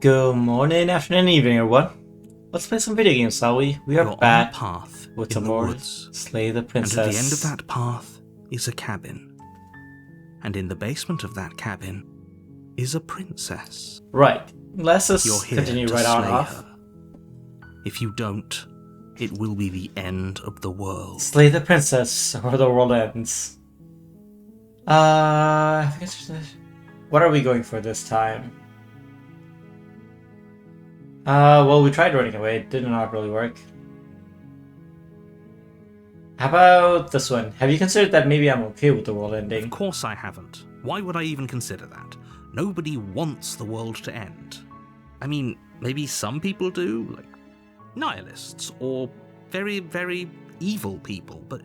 Good morning, afternoon, evening, everyone. Let's play some video games, shall we? We are You're back on a path with in some the more woods, Slay the and Princess. at the end of that path is a cabin. And in the basement of that cabin is a princess. Right, let's You're just here continue to right on slay off. her. If you don't, it will be the end of the world. Slay the Princess, or the world ends. I think what are we going for this time? Well, we tried running away. It did not really work. How about this one? Have you considered that maybe I'm okay with the world ending? Of course I haven't. Why would I even consider that? Nobody wants the world to end. I mean, maybe some people do, like nihilists or very, very evil people, but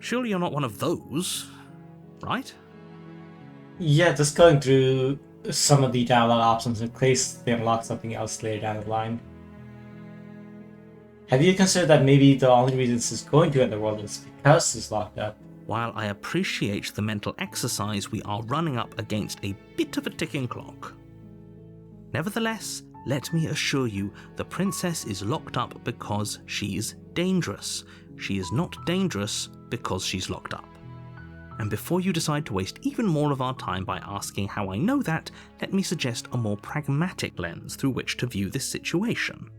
surely you're not one of those, right? Yeah, just going through some of the dialogue options in case they unlock something else later down the line. Have you considered that maybe the only reason this is going to end the world is because it's locked up? While I appreciate the mental exercise, we are running up against a bit of a ticking clock. Nevertheless, let me assure you, the princess is locked up because she's dangerous. She is not dangerous because she's locked up. And before you decide to waste even more of our time by asking how I know that, let me suggest a more pragmatic lens through which to view this situation.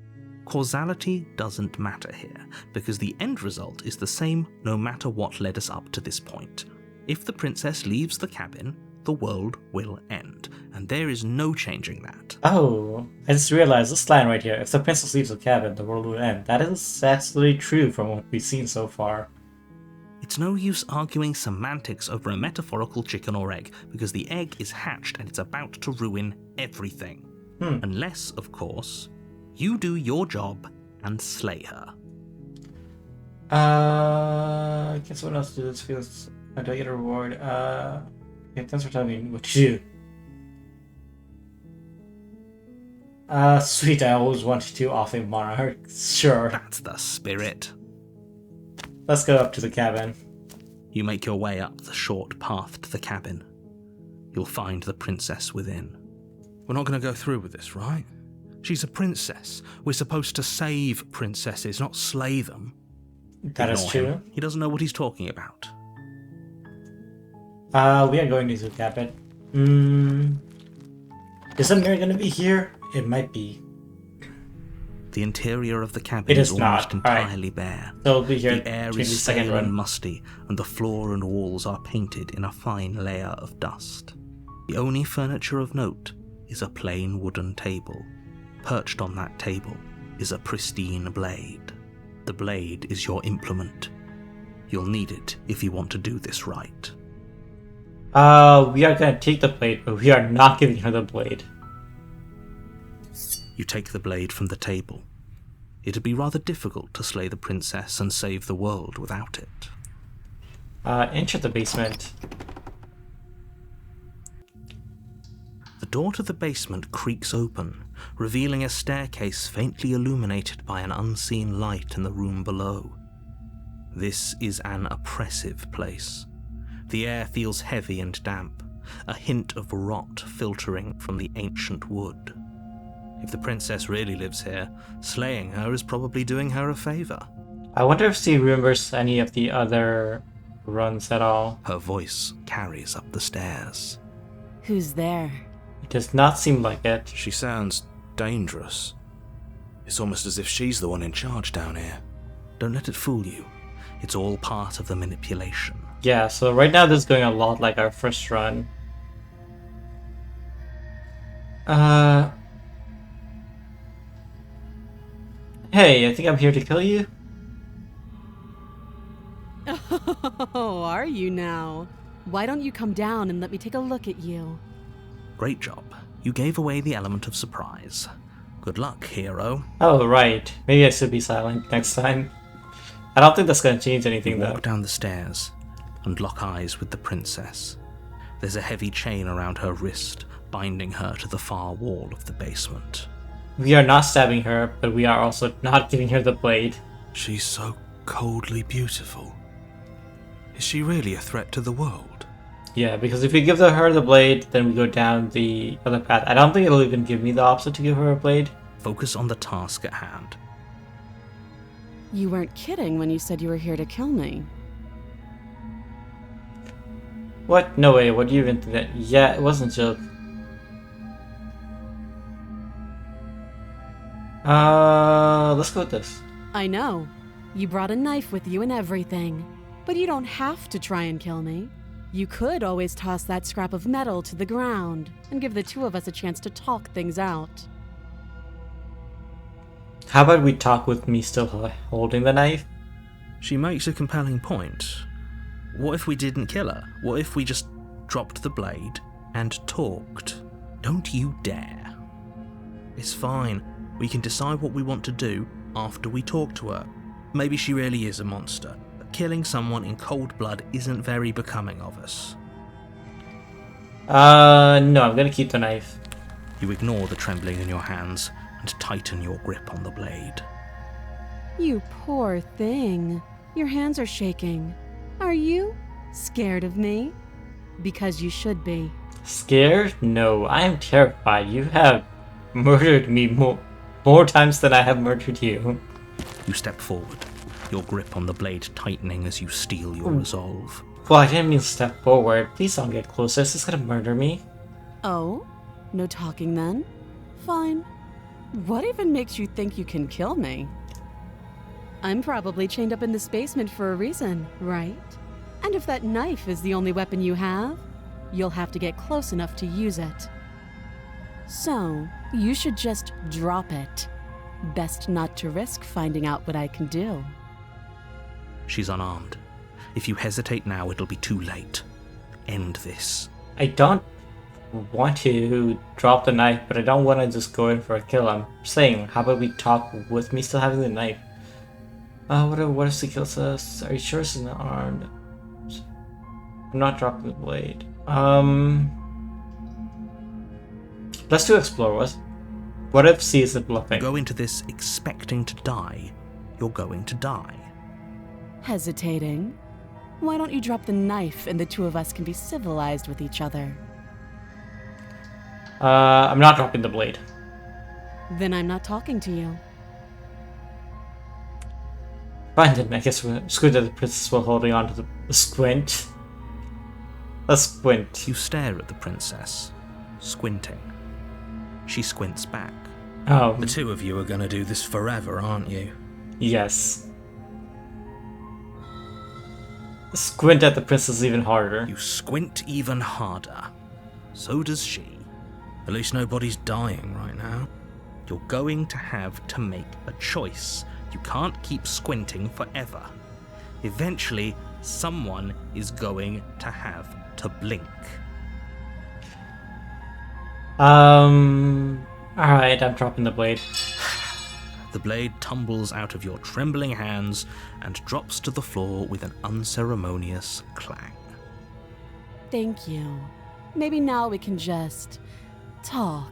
Causality doesn't matter here, because the end result is the same no matter what led us up to this point. If the princess leaves the cabin, the world will end, and there is no changing that. Oh, I just realized this line right here. If the princess leaves the cabin, the world will end. That is absolutely true from what we've seen so far. It's no use arguing semantics over a metaphorical chicken or egg, because the egg is hatched and it's about to ruin everything. Unless, of course, you do your job and slay her. I guess what else do this feels? Do I get a reward? Okay, thanks for telling me what to do. Sweet, I always wanted to off a monarch. Sure. That's the spirit. Let's go up to the cabin. You make your way up the short path to the cabin. You'll find the princess within. We're not going to go through with this, right? She's a princess. We're supposed to save princesses, not slay them. That is Ignore true. him. He doesn't know what he's talking about. We are going to the cabin. Is Amir gonna be here? It might be. The interior of the cabin It is is almost not. Alright. entirely bare. So we'll be here The air between the is second stale and run. musty, and the floor and walls are painted in a fine layer of dust. The only furniture of note is a plain wooden table. Perched on that table is a pristine blade. The blade is your implement. You'll need it if you want to do this right. We are gonna take the blade, but we are not giving her the blade. You take the blade from the table. It'd be rather difficult to slay the princess and save the world without it. Enter the basement. The door to the basement creaks open, revealing a staircase faintly illuminated by an unseen light in the room below. This is an oppressive place. The air feels heavy and damp, a hint of rot filtering from the ancient wood. If the princess really lives here, slaying her is probably doing her a favor. I wonder if she remembers any of the other runs at all. Her voice carries up the stairs. Who's there? It does not seem like it. She sounds dangerous. It's almost as if she's the one in charge down here. Don't let it fool you. It's all part of the manipulation. Yeah, so right now this is going a lot like our first run. Hey, I think I'm here to kill you. Oh, are you now? Why don't you come down and let me take a look at you? Great job. You gave away the element of surprise. Good luck, hero. Oh, right. Maybe I should be silent next time. I don't think that's gonna change anything though. Walk down the stairs and lock eyes with the princess. There's a heavy chain around her wrist, binding her to the far wall of the basement. We are not stabbing her, but we are also not giving her the blade. She's so coldly beautiful. Is she really a threat to the world? Yeah, because if we give her the blade, then we go down the other path. I don't think it'll even give me the option to give her a blade. Focus on the task at hand. You weren't kidding when you said you were here to kill me. What? No way, what do you even think that? Yeah, it wasn't a joke. Let's go with this. I know. You brought a knife with you and everything. But you don't have to try and kill me. You could always toss that scrap of metal to the ground and give the two of us a chance to talk things out. How about we talk with me still holding the knife? She makes a compelling point. What if we didn't kill her? What if we just dropped the blade and talked? Don't you dare. It's fine. We can decide what we want to do after we talk to her. Maybe she really is a monster. But killing someone in cold blood isn't very becoming of us. No, I'm gonna keep the knife. You ignore the trembling in your hands and tighten your grip on the blade. You poor thing. Your hands are shaking. Are you scared of me? Because you should be. Scared? No, I am terrified. You have murdered me more times than I have murdered you. You step forward, your grip on the blade tightening as you steel your resolve. Well, I didn't mean step forward. Please don't get closer. This is gonna murder me. Oh? No talking then? Fine. What even makes you think you can kill me? I'm probably chained up in this basement for a reason, right? And if that knife is the only weapon you have, you'll have to get close enough to use it. So, you should just drop it. Best not to risk finding out what I can do. She's unarmed. If you hesitate now, it'll be too late. End this. I don't want to drop the knife, but I don't want to just go in for a kill. I'm saying, how about we talk with me still having the knife? What if she kills us? Are you sure she's not armed? I'm not dropping the blade. Let's do explore. What if she isn't bluffing? Go into this expecting to die. You're going to die. Hesitating? Why don't you drop the knife and the two of us can be civilized with each other? I'm not dropping the blade. Then I'm not talking to you. Fine then, I guess we're screwed that the princess while holding on to the squint. Let's squint. You stare at the princess, squinting. She squints back. Oh, The two of you are gonna do this forever, aren't you? yes. Squint at the princess even harder. You squint even harder. So does she. At least nobody's dying right now. You're going to have to make a choice. You can't keep squinting forever. Eventually, someone is going to have to blink. Alright, I'm dropping the blade. The blade tumbles out of your trembling hands and drops to the floor with an unceremonious clang. Thank you. Maybe now we can just talk.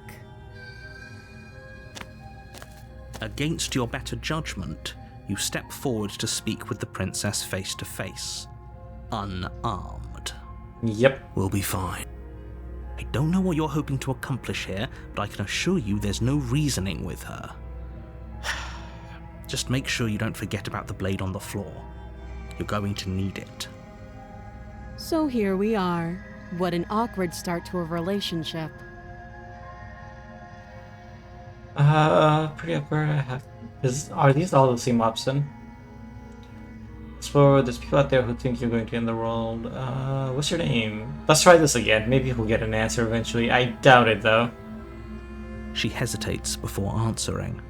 Against your better judgment, you step forward to speak with the princess face to face, unarmed. Yep. We'll be fine. I don't know what you're hoping to accomplish here, but I can assure you there's no reasoning with her. Just make sure you don't forget about the blade on the floor. You're going to need it. So here we are. What an awkward start to a relationship. Pretty awkward. Are these all the same option? Explore, there's people out there who think you're going to end the world. What's your name? Let's try this again. Maybe we'll get an answer eventually. I doubt it though. She hesitates before answering.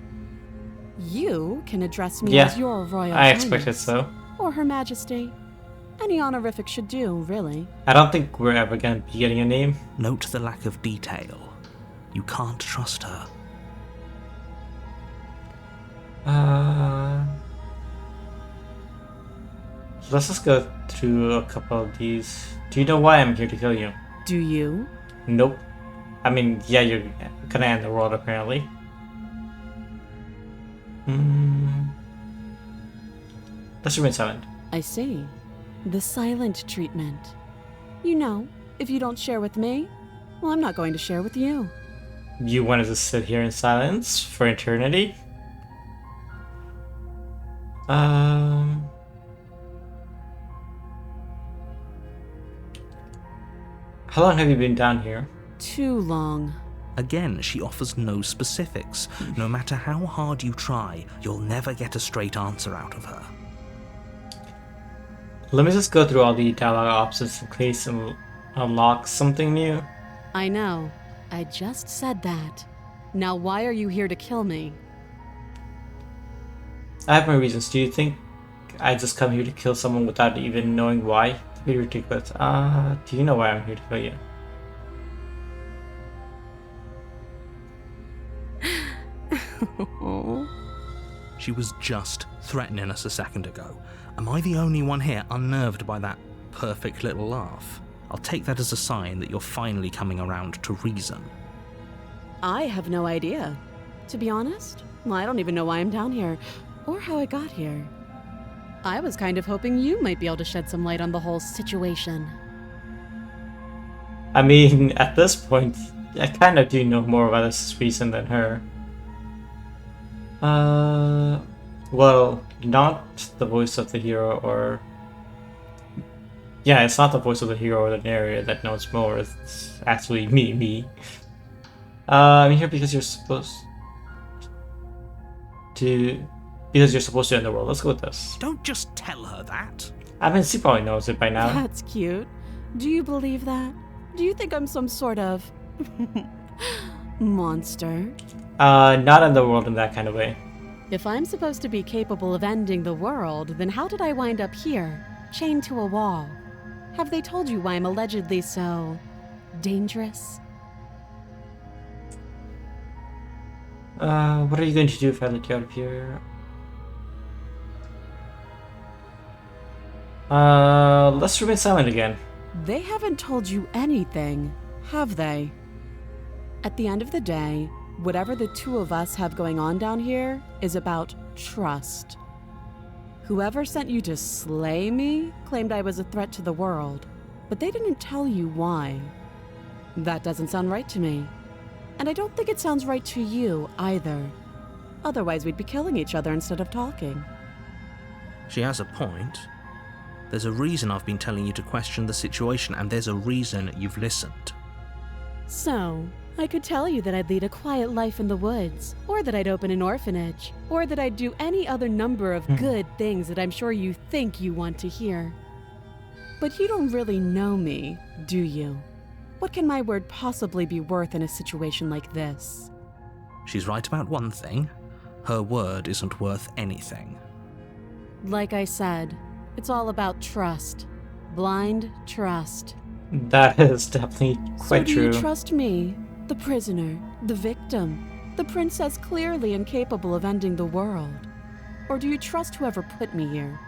You can address me Yeah, as your Royal I Highness. expected so. Or Her Majesty. Any honorific should do, really. I don't think we're ever gonna be getting a name. Note the lack of detail. You can't trust her. So let's just go through a couple of these. Do you know why I'm here to kill you? Do you? Nope. I mean, yeah, you're gonna end the world apparently. Let's remain silent. I see. The silent treatment. You know, If you don't share with me, well, I'm not going to share with you. You wanted to sit here in silence for eternity? How long have you been down here? Too long. Again, she offers no specifics. No matter how hard you try, you'll never get a straight answer out of her. Let me just go through all the dialogue options in case and unlock something new. I know. I just said that. Now why are you here to kill me? I have my reasons. Do you think I just come here to kill someone without even knowing why? Pretty ridiculous. Do you know why I'm here to kill you? She was just threatening us a second ago. Am I the only one here unnerved by that perfect little laugh? I'll take that as a sign that you're finally coming around to reason. I have no idea. To be honest, I don't even know why I'm down here, or how I got here. I was kind of hoping you might be able to shed some light on the whole situation. I mean, at this point, I kind of do know more about this reason than her. Well, not the voice of the hero or... Yeah, it's not the voice of the hero or the narrator that knows more, it's actually me. I'm here because you're supposed to... Because you're supposed to end the world. Let's go with this. Don't just tell her that. I mean, she probably knows it by now. That's cute. Do you believe that? Do you think I'm some sort of... monster? Not in the world in that kind of way. If I'm supposed to be capable of ending the world, then how did I wind up here, chained to a wall? Have they told you why I'm allegedly so... dangerous? What are you going to do if I let you out of here? Let's remain silent again. They haven't told you anything, have they? At the end of the day, whatever the two of us have going on down here is about trust. Whoever sent you to slay me claimed I was a threat to the world, but they didn't tell you why. That doesn't sound right to me. And I don't think it sounds right to you either. Otherwise, we'd be killing each other instead of talking. She has a point. There's a reason I've been telling you to question the situation, and there's a reason you've listened. So, I could tell you that I'd lead a quiet life in the woods, or that I'd open an orphanage, or that I'd do any other number of good things that I'm sure you think you want to hear. But you don't really know me, do you? What can my word possibly be worth in a situation like this? She's right about one thing. Her word isn't worth anything. Like I said, it's all about trust. Blind trust. That is definitely quite so do true. you trust me, the prisoner, the victim, the princess clearly incapable of ending the world? Or do you trust whoever put me here?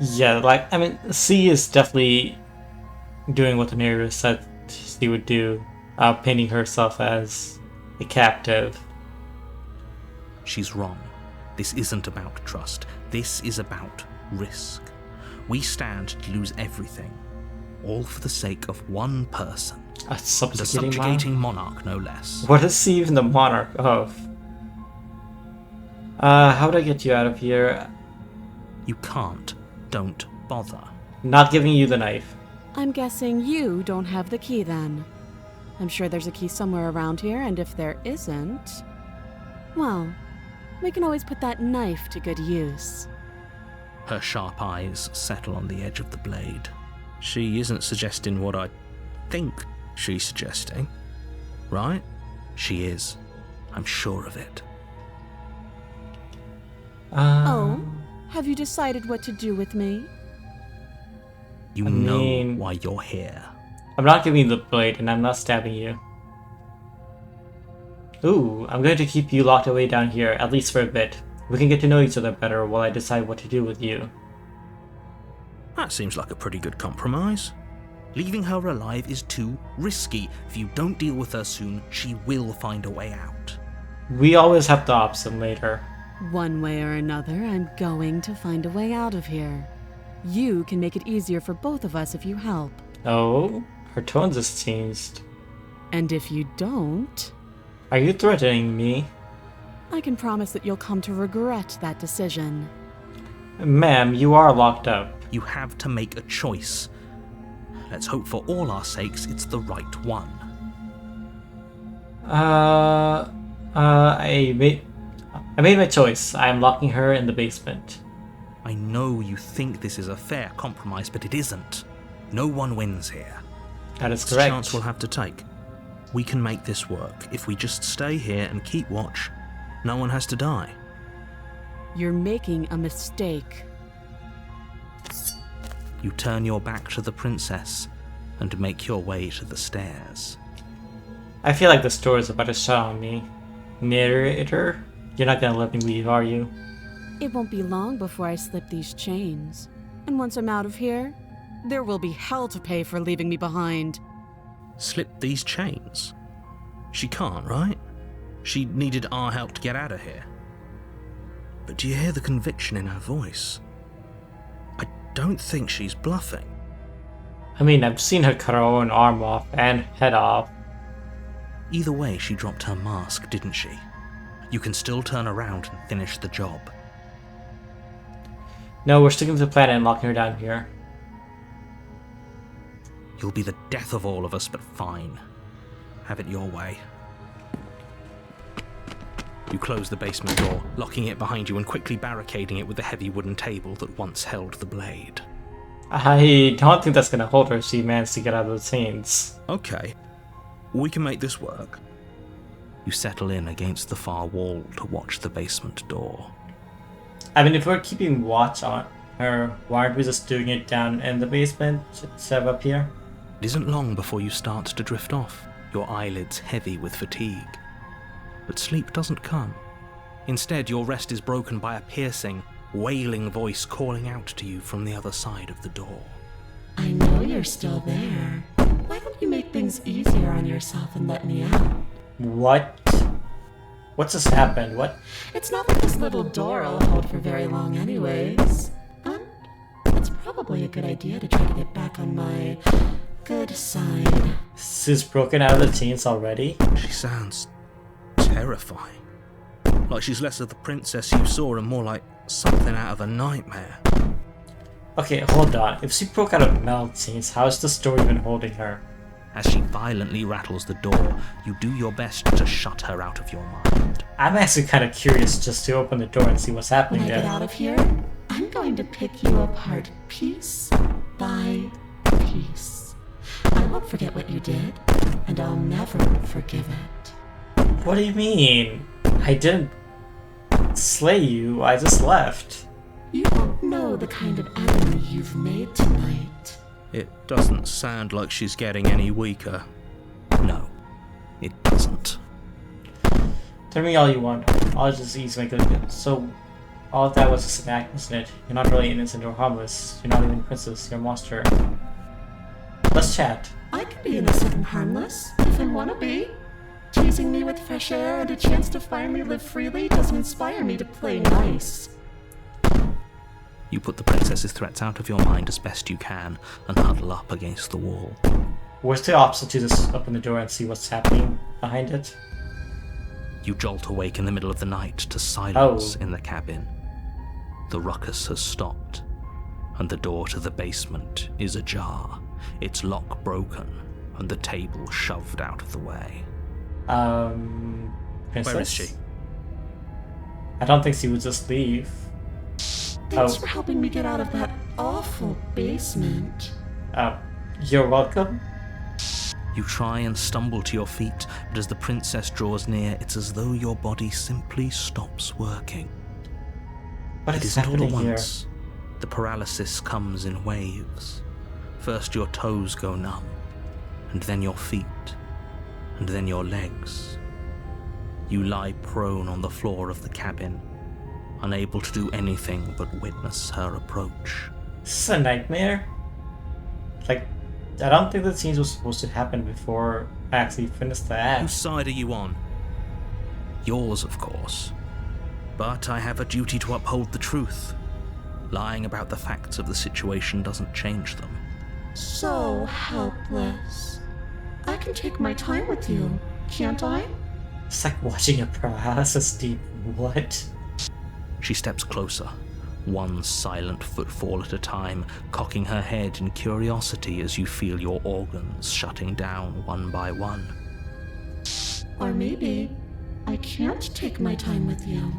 Yeah, like, I mean, C is definitely doing what the narrator said she would do, painting herself as a captive. She's wrong. This isn't about trust. This is about risk. We stand to lose everything, all for the sake of one person. A And a subjugating monarch, no less. What is she even the monarch of? How would I get you out of here? You can't. Don't bother. Not giving you the knife. I'm guessing you don't have the key then. I'm sure there's a key somewhere around here, and if there isn't... well, we can always put that knife to good use. Her sharp eyes settle on the edge of the blade. She isn't suggesting what I think she's suggesting, right? She is. I'm sure of it. Oh? Have you decided what to do with me? You I know mean- why you're here. I'm not giving you the blade, and I'm not stabbing you. Ooh, I'm going to keep you locked away down here, at least for a bit. We can get to know each other better while I decide what to do with you. That seems like a pretty good compromise. Leaving her alive is too risky. If you don't deal with her soon, she will find a way out. We always have the option later. One way or another, I'm going to find a way out of here. You can make it easier for both of us if you help. Oh, her tone just changed. And if you don't, Are you threatening me? I can promise that you'll come to regret that decision. Ma'am, you are locked up. You have to make a choice. Let's hope for all our sakes it's the right one. I made my choice. I am locking her in the basement. I know you think this is a fair compromise, but it isn't. No one wins here. That is It's a correct. chance we'll have to take. We can make this work. If we just stay here and keep watch, no one has to die. You're making a mistake. You turn your back to the princess and make your way to the stairs. I feel like the store is about to shut on me. Narrator, you're not gonna let me leave, are you? It won't be long before I slip these chains. And once I'm out of here, there will be hell to pay for leaving me behind. Slip these chains? She can't, right? She needed our help to get out of here. But do you hear the conviction in her voice? I don't think she's bluffing. I mean, I've seen her cut her own arm off and head off. Either way, she dropped her mask, didn't she? You can still turn around and finish the job. No, we're sticking to the plan and locking her down here. You'll be the death of all of us, but fine. Have it your way. You close the basement door, locking it behind you and quickly barricading it with the heavy wooden table that once held the blade. I don't think that's gonna hold her if she managed to get out of the chains. Okay, we can make this work. You settle in against the far wall to watch the basement door. I mean, if we're keeping watch on her, why aren't we just doing it down in the basement instead of up here? It isn't long before you start to drift off, your eyelids heavy with fatigue. But sleep doesn't come. Instead, your rest is broken by a piercing, wailing voice calling out to you from the other side of the door. I know you're still there. Why don't you make things easier on yourself and let me out? What? What just happened? What? It's not like this little door will hold for very long anyways. And it's probably a good idea to try to get back on my good side. She's broken out of the chains already? She sounds terrifying. Like she's less of the princess you saw and more like something out of a nightmare. Okay, hold on. If she broke out of metal chains, how is the store even holding her? As she violently rattles the door, you do your best to shut her out of your mind. I'm actually kind of curious just to open the door and see what's When happening I get there. out of here, I'm going to pick you apart piece by piece. I won't forget what you did, and I'll never forgive it. What do you mean? I didn't slay you, I just left. You don't know the kind of enemy you've made tonight. It doesn't sound like she's getting any weaker. No, it doesn't. Tell me all you want. I'll just ease my good. So, all of that was just an act, wasn't it? You're not really innocent or harmless. You're not even a princess. You're a monster. Let's chat. I can be innocent and harmless, if I want to be. Teasing me with fresh air and a chance to finally live freely doesn't inspire me to play nice. You put the princess's threats out of your mind as best you can and huddle up against the wall. Where's the option to just open the door and see what's happening behind it? You jolt awake in the middle of the night to silence in the cabin. The ruckus has stopped, and the door to the basement is ajar, its lock broken, and the table shoved out of the way. Princess? Where is she? I don't think she would just leave. Thanks for helping me get out of that awful basement. You're welcome. You try and stumble to your feet, but as the princess draws near, it's as though your body simply stops working. What It is isn't all happening at here? once. The paralysis comes in waves. First your toes go numb, and then your feet, and then your legs. You lie prone on the floor of the cabin, unable to do anything but witness her approach. This is a nightmare? Like, I don't think the scenes were supposed to happen before I actually finished the Whose act. side are you on? Yours, of course. But I have a duty to uphold the truth. Lying about the facts of the situation doesn't change them. So helpless. I can take my time with you, can't I? It's like watching a paralysis deep. What? She steps closer, one silent footfall at a time, cocking her head in curiosity as you feel your organs shutting down one by one. Or maybe I can't take my time with you.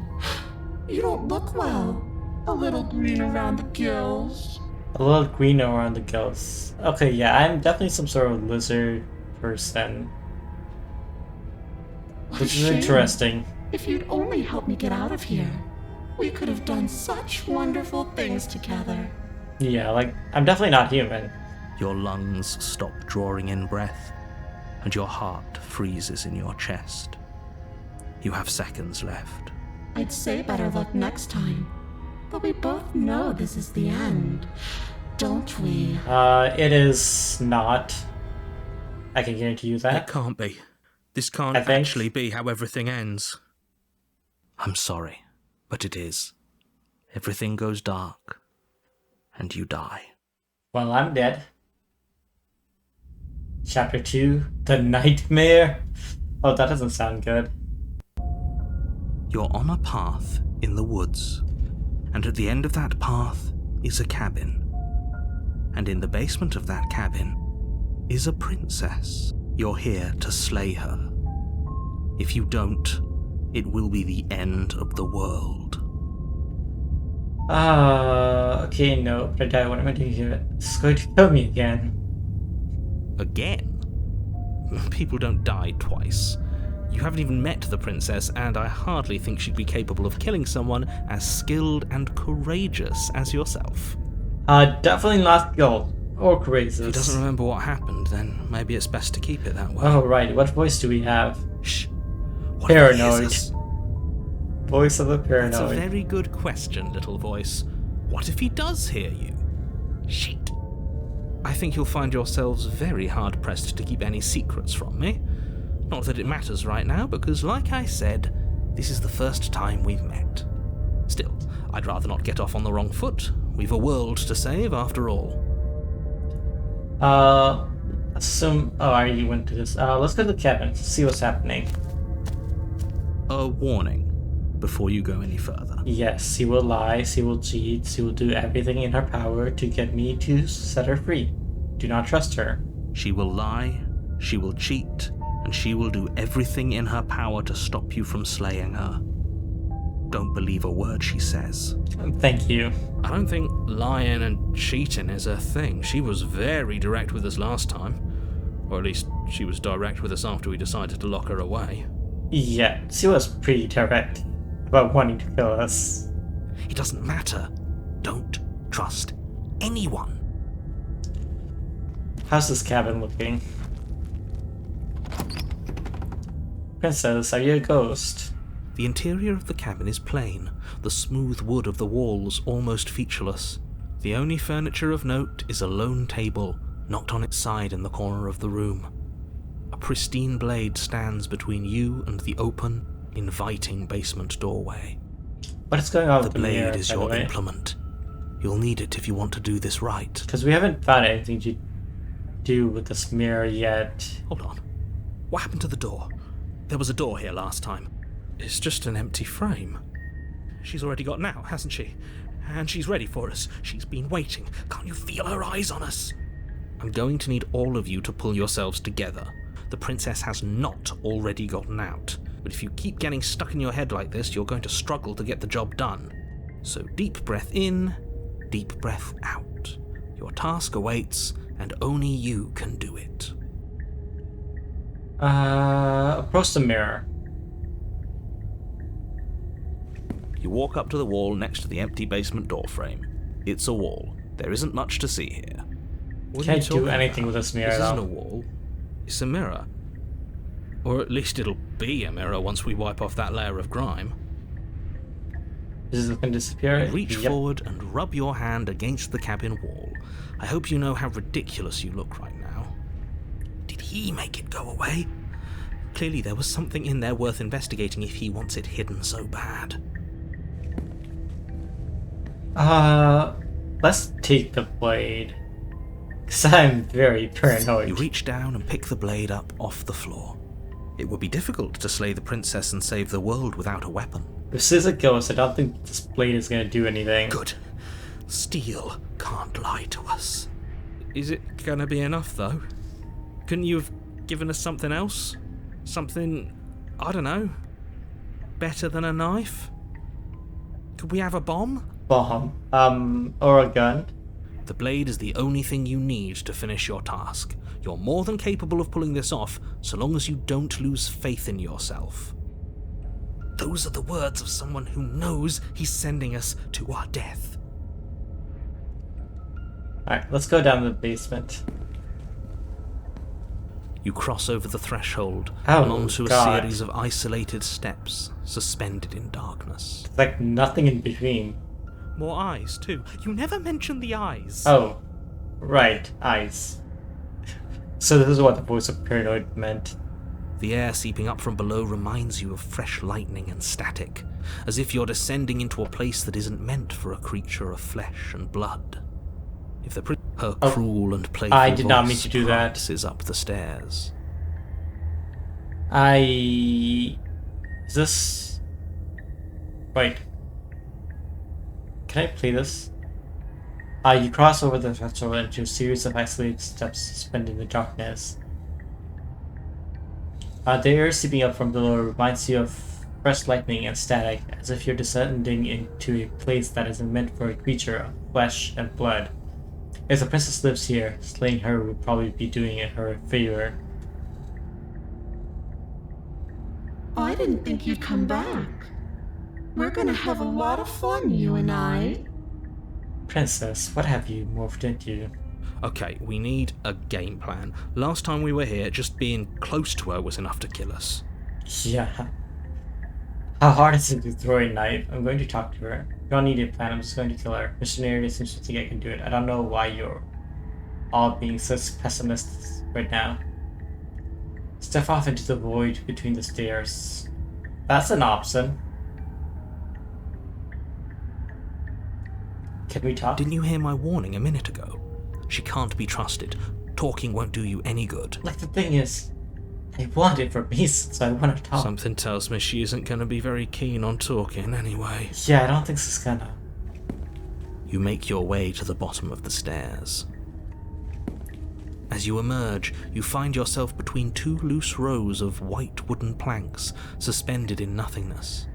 You don't look well. A little green around the gills. A little green around the gills. Okay, yeah, I'm definitely some sort of lizard person. Which is Shame. interesting. If you'd only help me get out of here, we could have done such wonderful things together. Yeah, like, I'm definitely not human. Your lungs stop drawing in breath, and your heart freezes in your chest. You have seconds left. I'd say better luck next time, but we both know this is the end, don't we? It is not. I can guarantee you It that. can't be. This can't I think- actually be how everything ends. I'm sorry, but it is. Everything goes dark, and you die. Well, I'm dead. Chapter 2, The Nightmare. Oh, that doesn't sound good. You're on a path in the woods, and at the end of that path is a cabin. And in the basement of that cabin is a princess. You're here to slay her. If you don't, it will be the end of the world. Okay, no, but I died. What am I doing here? It's going to kill me again. Again? People don't die twice. You haven't even met the princess, and I hardly think she'd be capable of killing someone as skilled and courageous as yourself. Definitely not skilled or If courageous. he doesn't remember what happened, then maybe it's best to keep it that way. Oh, right. What voice do we have? Shh. What if he hears Paranoid. us? Voice of the That's a paranoid. very good question, little voice. What if he does hear you? Shit. I think you'll find yourselves very hard-pressed to keep any secrets from me. Not that it matters right now, because like I said, this is the first time we've met. Still, I'd rather not get off on the wrong foot. We've a world to save, after all. Assume. Oh, I already went to this. Let's go to the cabin, see what's happening. A warning before you go any further. Yes, she will lie, she will cheat, she will do everything in her power to get me to set her free. Do not trust her. She will lie, she will cheat, and she will do everything in her power to stop you from slaying her. Don't believe a word she says. Thank you. I don't think lying and cheating is her thing. She was very direct with us last time. Or at least she was direct with us after we decided to lock her away. Yeah, she was pretty direct about wanting to kill us. It doesn't matter. Don't trust anyone. How's this cabin looking? Princess, are you a ghost? The interior of the cabin is plain, the smooth wood of the walls almost featureless. The only furniture of note is a lone table, knocked on its side in the corner of the room. A pristine blade stands between you and the open, inviting basement doorway. What is going on The with the mirror, blade is by the your way? implement. You'll need it if you want to do this right. Because we haven't found anything to do with this mirror yet. Hold on. What happened to the door? There was a door here last time. It's just an empty frame. She's already gotten out, hasn't she? And she's ready for us. She's been waiting. Can't you feel her eyes on us? I'm going to need all of you to pull yourselves together. The princess has not already gotten out. But if you keep getting stuck in your head like this, you're going to struggle to get the job done. So deep breath in, deep breath out. Your task awaits, and only you can do it. Approach the mirror. You walk up to the wall next to the empty basement door frame. It's a wall. There isn't much to see here. What are you Can't do talking anything about? with this mirror, This isn't though. a wall. It's a mirror. Or at least it'll be a mirror once we wipe off that layer of grime. Is it going to disappear? Reach Yep. forward and rub your hand against the cabin wall. I hope you know how ridiculous you look right now. Did he make it go away? Clearly there was something in there worth investigating if he wants it hidden so bad. Let's take the blade. Because I'm very You paranoid. reach down and pick the blade up off the floor. It would be difficult to slay the princess and save the world without a weapon. If this is a ghost, I don't think this blade is gonna do anything. Good. Steel can't lie to us. Is it gonna be enough, though? Couldn't you have given us something else? Something, I don't know, better than a knife? Could we have a bomb? Bomb. Or a gun. The blade is the only thing you need to finish your task. You're more than capable of pulling this off, so long as you don't lose faith in yourself. Those are the words of someone who knows he's sending us to our death. Alright, let's go down to the basement. You cross over the threshold Oh, and onto a God. series of isolated steps, suspended in darkness. There's like nothing in between. More eyes, too. You never mentioned the eyes. Oh, right, eyes. So this is what the voice of paranoid meant. The air seeping up from below reminds you of fresh lightning and static, as if you're descending into a place that isn't meant for a creature of flesh and blood. If the her cruel and playful I did not mean voice to do that. prances up the stairs. Is this... Wait. Can I play this? You cross over the threshold into a series of isolated steps suspended in the darkness. The air seeping up from below reminds you of fresh lightning and static, as if you're descending into a place that isn't meant for a creature of flesh and blood. If the princess lives here, slaying her would probably be doing it her a favor. I didn't think you'd come back. We're gonna have a lot of fun, you and I. Princess, what have you morphed into? Okay, we need a game plan. Last time we were here, just being close to her was enough to kill us. Yeah. How hard is it to throw a knife? I'm going to talk to her. You don't need a plan, I'm just going to kill her. Missionary seems to think I can do it. I don't know why you're all being such pessimists right now. Step off into the void between the stairs. That's an option. Can we talk? Didn't you hear my warning a minute ago? She can't be trusted. Talking won't do you any good. Like, the thing is, I want information, so I want to talk. Something tells me she isn't going to be very keen on talking anyway. Yeah, I don't think this is gonna. You make your way to the bottom of the stairs. As you emerge, you find yourself between two loose rows of white wooden planks suspended in nothingness.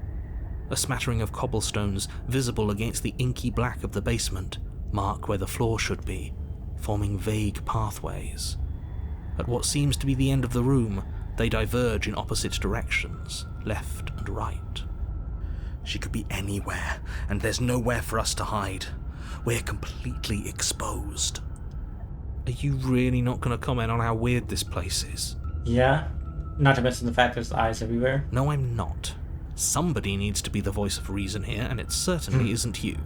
A smattering of cobblestones, visible against the inky black of the basement, mark where the floor should be, forming vague pathways. At what seems to be the end of the room, they diverge in opposite directions, left and right. She could be anywhere, and there's nowhere for us to hide. We're completely exposed. Are you really not going to comment on how weird this place is? Yeah? Not to mention the fact there's eyes everywhere. No, I'm not. Somebody needs to be the voice of reason here, and it certainly isn't you.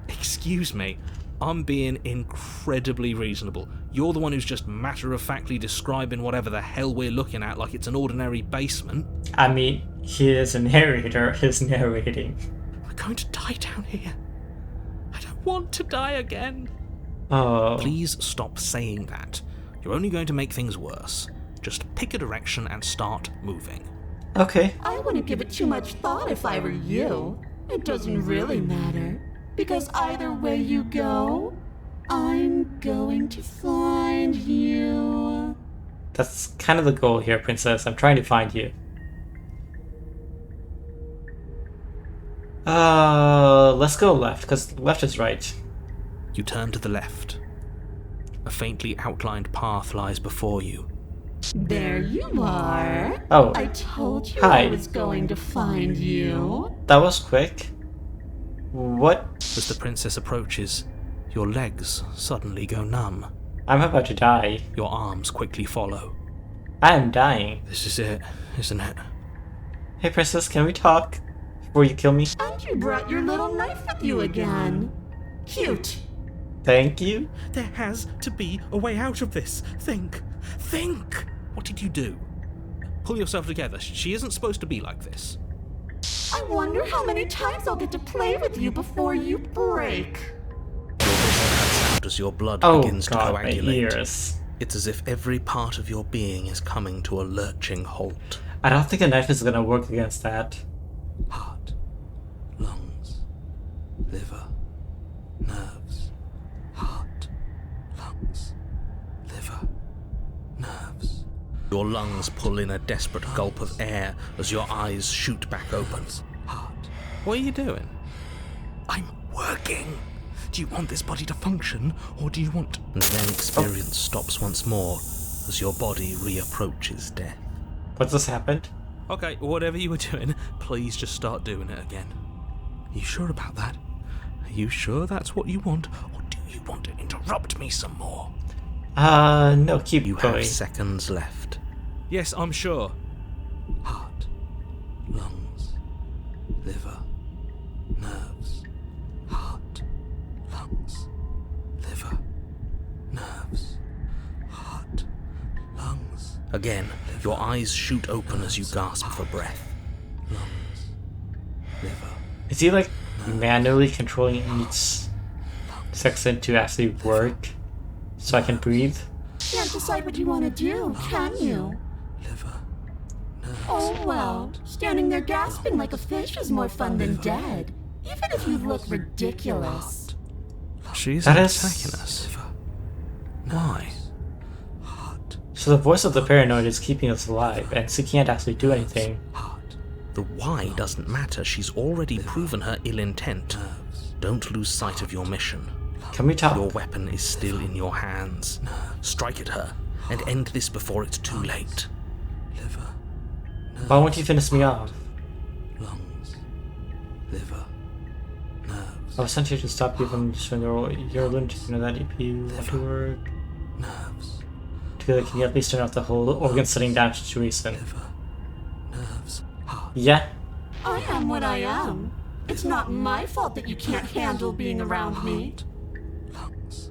Excuse me, I'm being incredibly reasonable. You're the one who's just matter-of-factly describing whatever the hell we're looking at like it's an ordinary basement. I mean, he is a narrator, he's narrating. We're going to die down here. I don't want to die again. Oh. Please stop saying that. You're only going to make things worse. Just pick a direction and start moving. Okay. I wouldn't give it too much thought if I were you. It doesn't really matter. Because either way you go, I'm going to find you. That's kind of the goal here, Princess. I'm trying to find you. Let's go left, because left is right. You turn to the left. A faintly outlined path lies before you. There you are. Oh. I told you Hi. I was going to find you. That was quick. What? As the princess approaches, your legs suddenly go numb. I'm about to die. Your arms quickly follow. I am dying. This is it, isn't it? Hey, Princess, can we talk before you kill me? And you brought your little knife with you again. Cute. Thank you. There has to be a way out of this. Think! What did you do? Pull yourself together. She isn't supposed to be like this. I wonder how many times I'll get to play with you before you break. loud as your blood Oh begins to god, my coagulate. ears. It's as if every part of your being is coming to a lurching halt. I don't think a knife is gonna work against that. Heart, lungs, liver, nerves. Heart, lungs, liver, nerves. Your lungs pull in a desperate gulp of air as your eyes shoot back open. Heart. What are you doing? I'm working. Do you want this body to function, or do you want... And then experience stops once more as your body reapproaches death. What just happened? Okay, whatever you were doing, please just start doing it again. Are you sure about that? Are you sure that's what you want, or do you want to interrupt me some more? No, keep You going. have seconds left. Yes, I'm sure. Heart, lungs, liver, nerves. Heart, lungs, liver, nerves. Heart, lungs. Again, your eyes shoot open as you gasp for breath. Lungs, liver. Is he like manually controlling each section to actually work so I can breathe? Can't decide what you want to do, can you? Liver, nerves. Oh well, standing there gasping like a fish is more fun than dead. Even if you look ridiculous. She's That attacking is- us. Why? So the voice of the paranoid is keeping us alive, and she can't actually do anything. Heart. The why doesn't matter. She's already proven her ill intent. Don't lose sight of your mission. Can we talk? Your weapon is still in your hands. Strike at her and end this before it's too late. Liver, Why won't you finish me off? lungs, liver, nerves, I was sent here to stop you from destroying your lunatic. You know that if you want to work nerves, together, can you at least turn off the whole organ shutting down situation? liver, nerves, heart. Yeah? I am what I am. It's not my fault that you can't handle being around me. Lungs,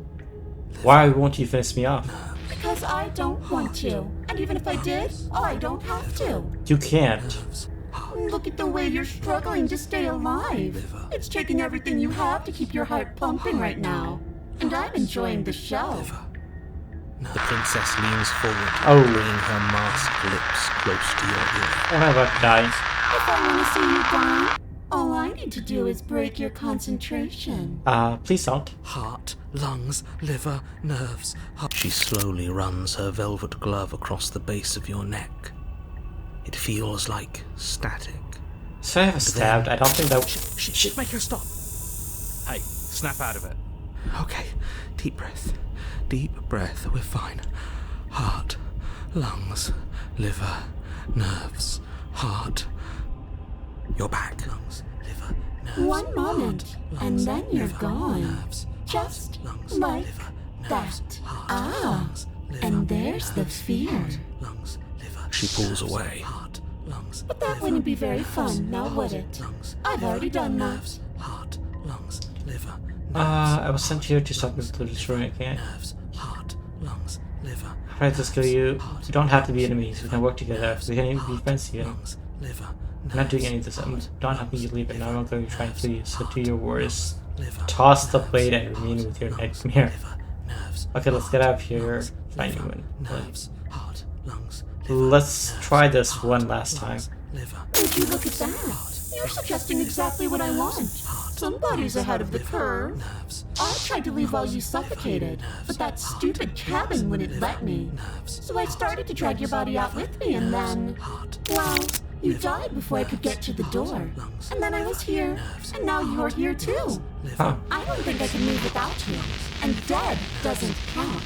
Why won't you finish me off? Because I don't want to. And even if I did, I don't have to. You can't. Look at the way you're struggling to stay alive. It's taking everything you have to keep your heart pumping right now. And I'm enjoying the show. The princess leans forward, Oh. bringing her masked lips close to your ear. I'm about to die. If I want to see you gone, all I need to do is break your concentration. Please don't. Heart, lungs, liver, nerves. Heart. She slowly runs her velvet glove across the base of your neck. It feels like static. So I have stabbed. I don't think that. Shit, make her stop. Hey, snap out of it. Okay, deep breath. Deep breath, we're fine. Heart, lungs, liver, nerves, heart. You're back. Lungs, liver, nerves. One moment, and then you're gone. Nerves, Just lungs, like liver, nerves, that. heart, Ah, lungs, liver, and there's the nerves, fear. heart, lungs, liver. She pulls away. Heart, lungs, But that liver, wouldn't be very nerves, fun, now would heart, it? lungs, I've already liver, done that. nerves, heart, lungs, liver, I was sent here to stop you from destroying it. Can't. nerves, heart, lungs, liver. How do I just kill you? We don't have to be enemies. We can work together. We can even be friends even. Lungs, liver, I'm not doing any of this. I'm not helping you leave it. Now I'm going to try and kill you. So do your worst. liver, Toss the blade and remain with your nightmare. liver, nerves, Okay, let's get out of here. Find you one. nerves, heart, lungs, liver, Let's try this one last time. liver. Would you look at that? You're suggesting exactly what I want. Somebody's ahead of the curve. Nerves, I tried to leave while you suffocated, but that stupid cabin wouldn't let me. So I started to drag your body out with me, and then, well, you died before I could get to the door. And then I was here, and now you're here too. Huh. I don't think I can move without you, and dead doesn't count.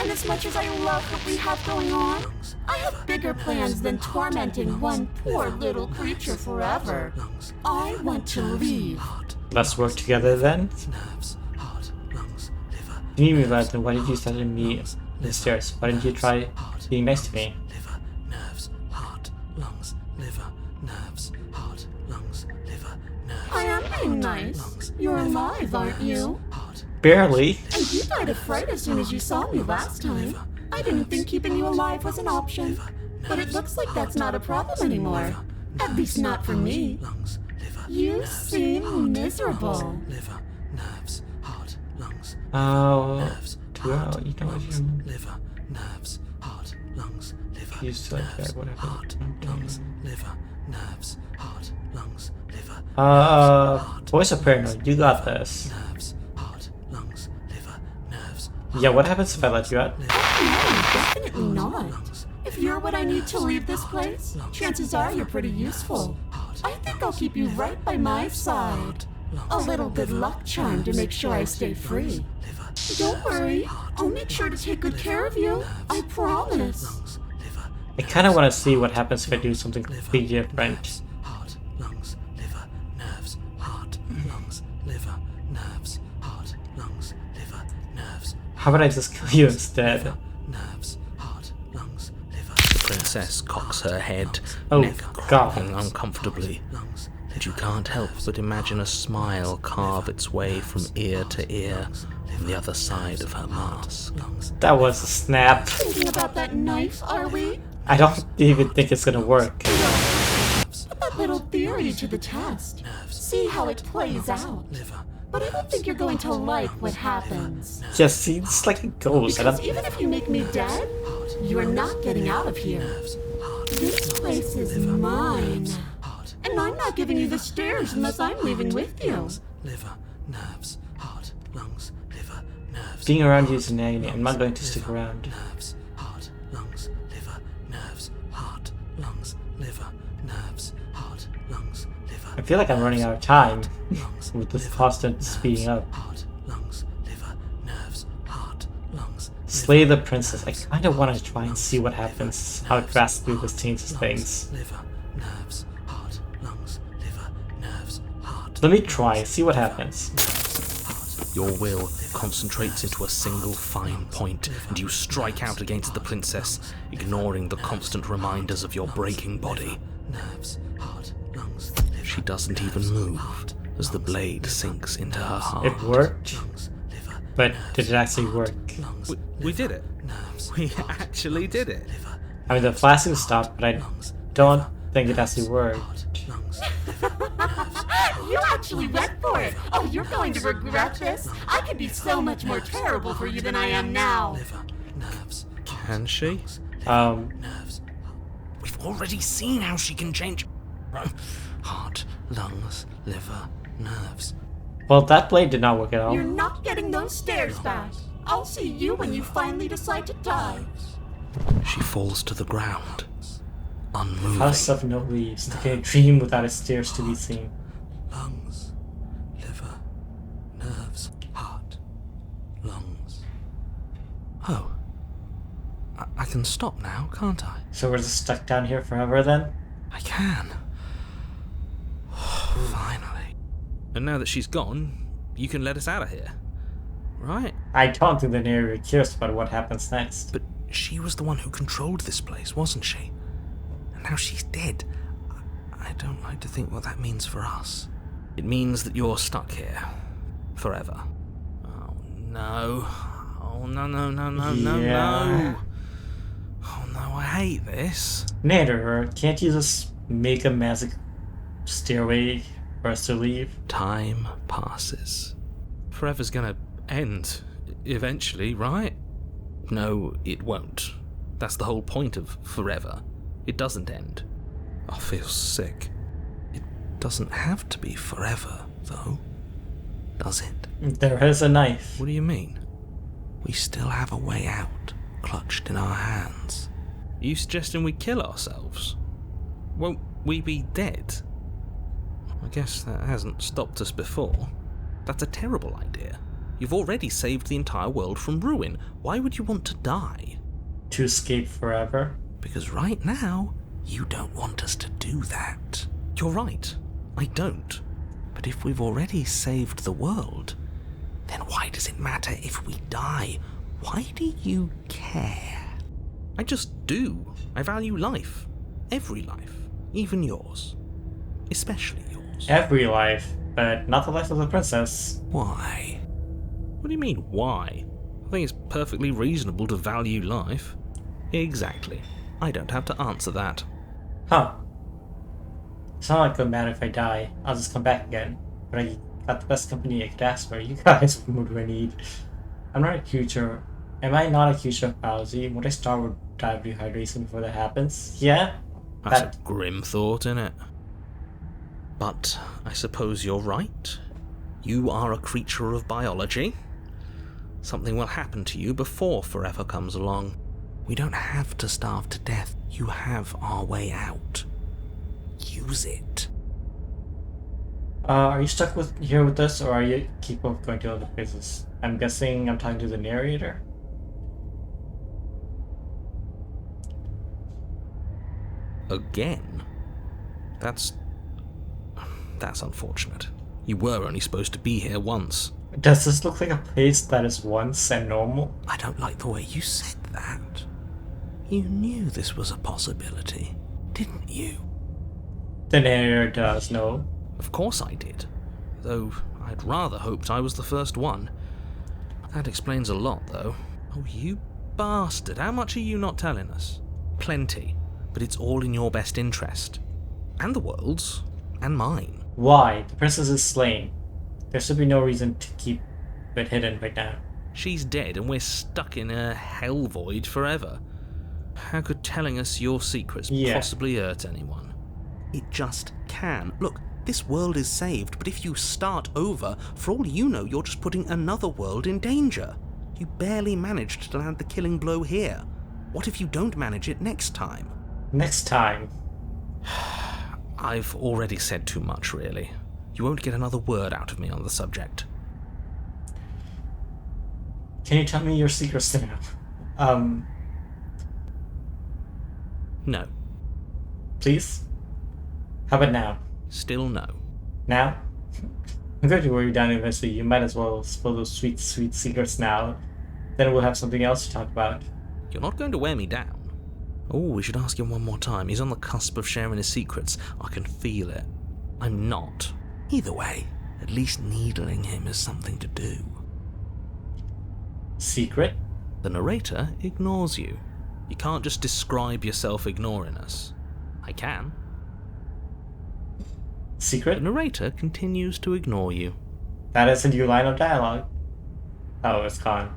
And as much as I love what we have going on, I have bigger plans than tormenting one poor little creature forever. I want to leave. Let's work together then. nerves, heart, lungs, liver, You need me, lad, then why did you send me the stairs? Why didn't you try being nice to me? liver, nerves, heart, lungs, liver, nerves, heart, lungs, liver, nerves, I am being nice. You're alive, aren't you? heart. Barely. And you died of fright as soon as you saw me last time. I didn't think keeping you alive was an option. But it looks like that's not a problem anymore. At least not for me. Lungs, liver, You seem miserable. liver, nerves, heart, lungs, Oh, nerves, well, heart, you know what lungs, you liver, nerves, heart, lungs, liver, used to like nerves, that, whatever. heart, lungs, liver, nerves, heart, lungs, liver, Voice of Paranoid, you got this. nerves, heart, lungs, liver, nerves, Yeah, what happens if I let you out? Definitely not. If you're what I need to leave this place, chances are you're pretty useful. I think I'll keep you right by my side. A little good luck charm to make sure I stay free. Don't worry, I'll make sure to take good care of you. I promise. I kind of want to see what happens if I do something completely different. heart, lungs, liver, nerves, heart, lungs, liver, nerves, heart, lungs, liver, nerves, How about I just kill you instead? nerves, heart, lungs, liver. The princess cocks her head, Oh, neck God. cracking uncomfortably. And you can't help but imagine a smile carve its way from ear to ear on the other side of her mask. That was a snap. Thinking about that knife, are we? I don't even think it's gonna work. Put that little theory to the test. See how it plays out. But I don't think you're going to like what happens. Just see, it's like a ghost. And Because I'm, even if you make me dead, you're not getting out of here. This place is mine. And I'm not giving you the stairs unless I'm leaving with you. Liver, nerves, heart, lungs, liver, nerves. being around you is an agony. I'm not going to stick around. Nerves, heart, lungs, liver, nerves, heart, lungs, liver, nerves, heart, lungs, liver. I feel like I'm running out of time with this constant speeding up. Heart, lungs, liver, nerves, heart, lungs. Slay the princess. I kind of want to try and see what happens, how drastically this changes things. Liver, nerves, heart, lungs, liver, nerves, heart. Let me try, see what happens. Your will concentrates into a single fine point, and you strike out against the princess, ignoring the constant reminders of your breaking body. Nerves, heart, lungs, She doesn't even move as the blade sinks into her heart. It worked, liver, but did it actually work? We did it. We actually did it. I mean, the flashing stopped, but I don't think it actually worked. lungs, You actually went for it. Oh, you're going to regret this. I could be so much more terrible for you than I am now. liver, nerves, Can she? nerves, We've already seen how she can change. heart, lungs, liver, nerves. Well, that blade did not work at all. You're not getting those stairs back. I'll see you when you finally decide to die. She falls to the ground, unmoving. House of No Leaves, like a dream without its stairs to be seen. Lungs, liver, nerves, heart, lungs. Oh, I can stop now, can't I? So we're just stuck down here forever then? I can. Finally. And now that she's gone, you can let us out of here. Right? I don't think the area cares about what happens next. But she was the one who controlled this place, wasn't she? And now she's dead. I don't like to think what that means for us. It means that you're stuck here. Forever. Oh no. Oh no, no, no, no, no, Yeah. no. Oh no, I hate this. Nader, can't you just make a magic stairway for us to leave? Time passes. Forever's gonna end. Eventually, right? No, it won't. That's the whole point of forever. It doesn't end. I feel sick. It doesn't have to be forever, though. Does it? There is a knife. What do you mean? We still have a way out, clutched in our hands. Are you suggesting we kill ourselves? Won't we be dead? I guess that hasn't stopped us before. That's a terrible idea. You've already saved the entire world from ruin. Why would you want to die? To escape forever? Because right now, you don't want us to do that. You're right. I don't. But if we've already saved the world, then why does it matter if we die? Why do you care? I just do. I value life. Every life. Even yours. Especially yours. Every life, but not the life of the princess. Why? What do you mean, why? I think it's perfectly reasonable to value life. Exactly. I don't have to answer that. Huh. It's not like it'll matter if I die. I'll just come back again. But I got the best company I could ask for. You guys, what do I need? I'm not a creature. Am I not a creature of palsy? Would I start with dive dehydration before that happens? Yeah? That's a grim thought, isn't it? But I suppose you're right. You are a creature of biology. Something will happen to you before forever comes along. We don't have to starve to death. You have our way out. Use it. Are you stuck here with us, or are you capable of going to other places? I'm guessing I'm talking to the narrator. Again? That's unfortunate. You were only supposed to be here once. Does this look like a place that is once and normal? I don't like the way you said that. You knew this was a possibility, didn't you? The narrator does, no. Of course I did. Though I'd rather hoped I was the first one. That explains a lot, though. Oh, you bastard. How much are you not telling us? Plenty. But it's all in your best interest. And the world's. And mine. Why? The princess is slain. There should be no reason to keep it hidden right now. She's dead and we're stuck in a hell void forever. How could telling us your secrets possibly hurt anyone? It just can. Look, this world is saved, but if you start over, for all you know, you're just putting another world in danger. You barely managed to land the killing blow here. What if you don't manage it next time? Next time. I've already said too much, really. You won't get another word out of me on the subject. Can you tell me your secrets now? No. Please? How about now? Still no. Now? I'm going to wear you down eventually. You might as well spill those sweet, sweet secrets now. Then we'll have something else to talk about. You're not going to wear me down. Oh, we should ask him one more time. He's on the cusp of sharing his secrets. I can feel it. I'm not. Either way, at least needling him is something to do. Secret? The narrator ignores you. You can't just describe yourself ignoring us. I can. Secret? The narrator continues to ignore you. That is a new line of dialogue. Oh, it's gone.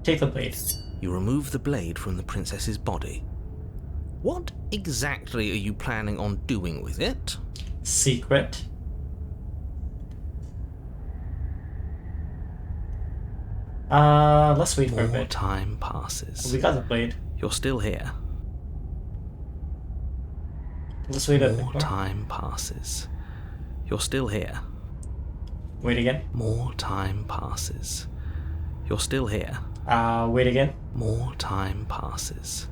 Take the blade. You remove the blade from the princess's body. What exactly are you planning on doing with it? Secret. Let's wait for a More bit. time passes. We got the blade. You're still here. Let's wait a bit More more. time passes. You're still here. Wait again. More time passes. You're still here. Wait again. More time passes.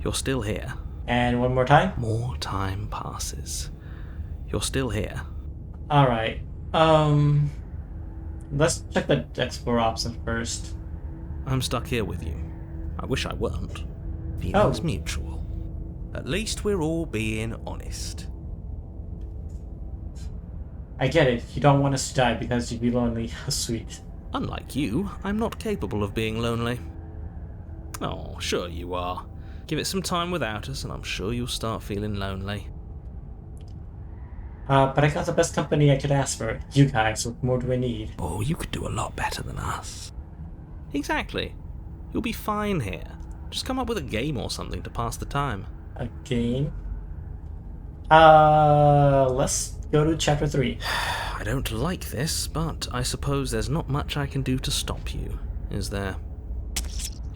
You're still here. And one more time. More time passes. You're still here. Alright. Let's check the explore option first. I'm stuck here with you. I wish I weren't. Feelings Oh. mutual. At least we're all being honest. I get it. You don't want us to die because you'd be lonely. Sweet. Unlike you, I'm not capable of being lonely. Oh, sure you are. Give it some time without us and I'm sure you'll start feeling lonely. But I got the best company I could ask for. You guys, what more do I need? Oh, you could do a lot better than us. Exactly. You'll be fine here. Just come up with a game or something to pass the time. A game? Let's go to chapter 3. I don't like this, but I suppose there's not much I can do to stop you, is there?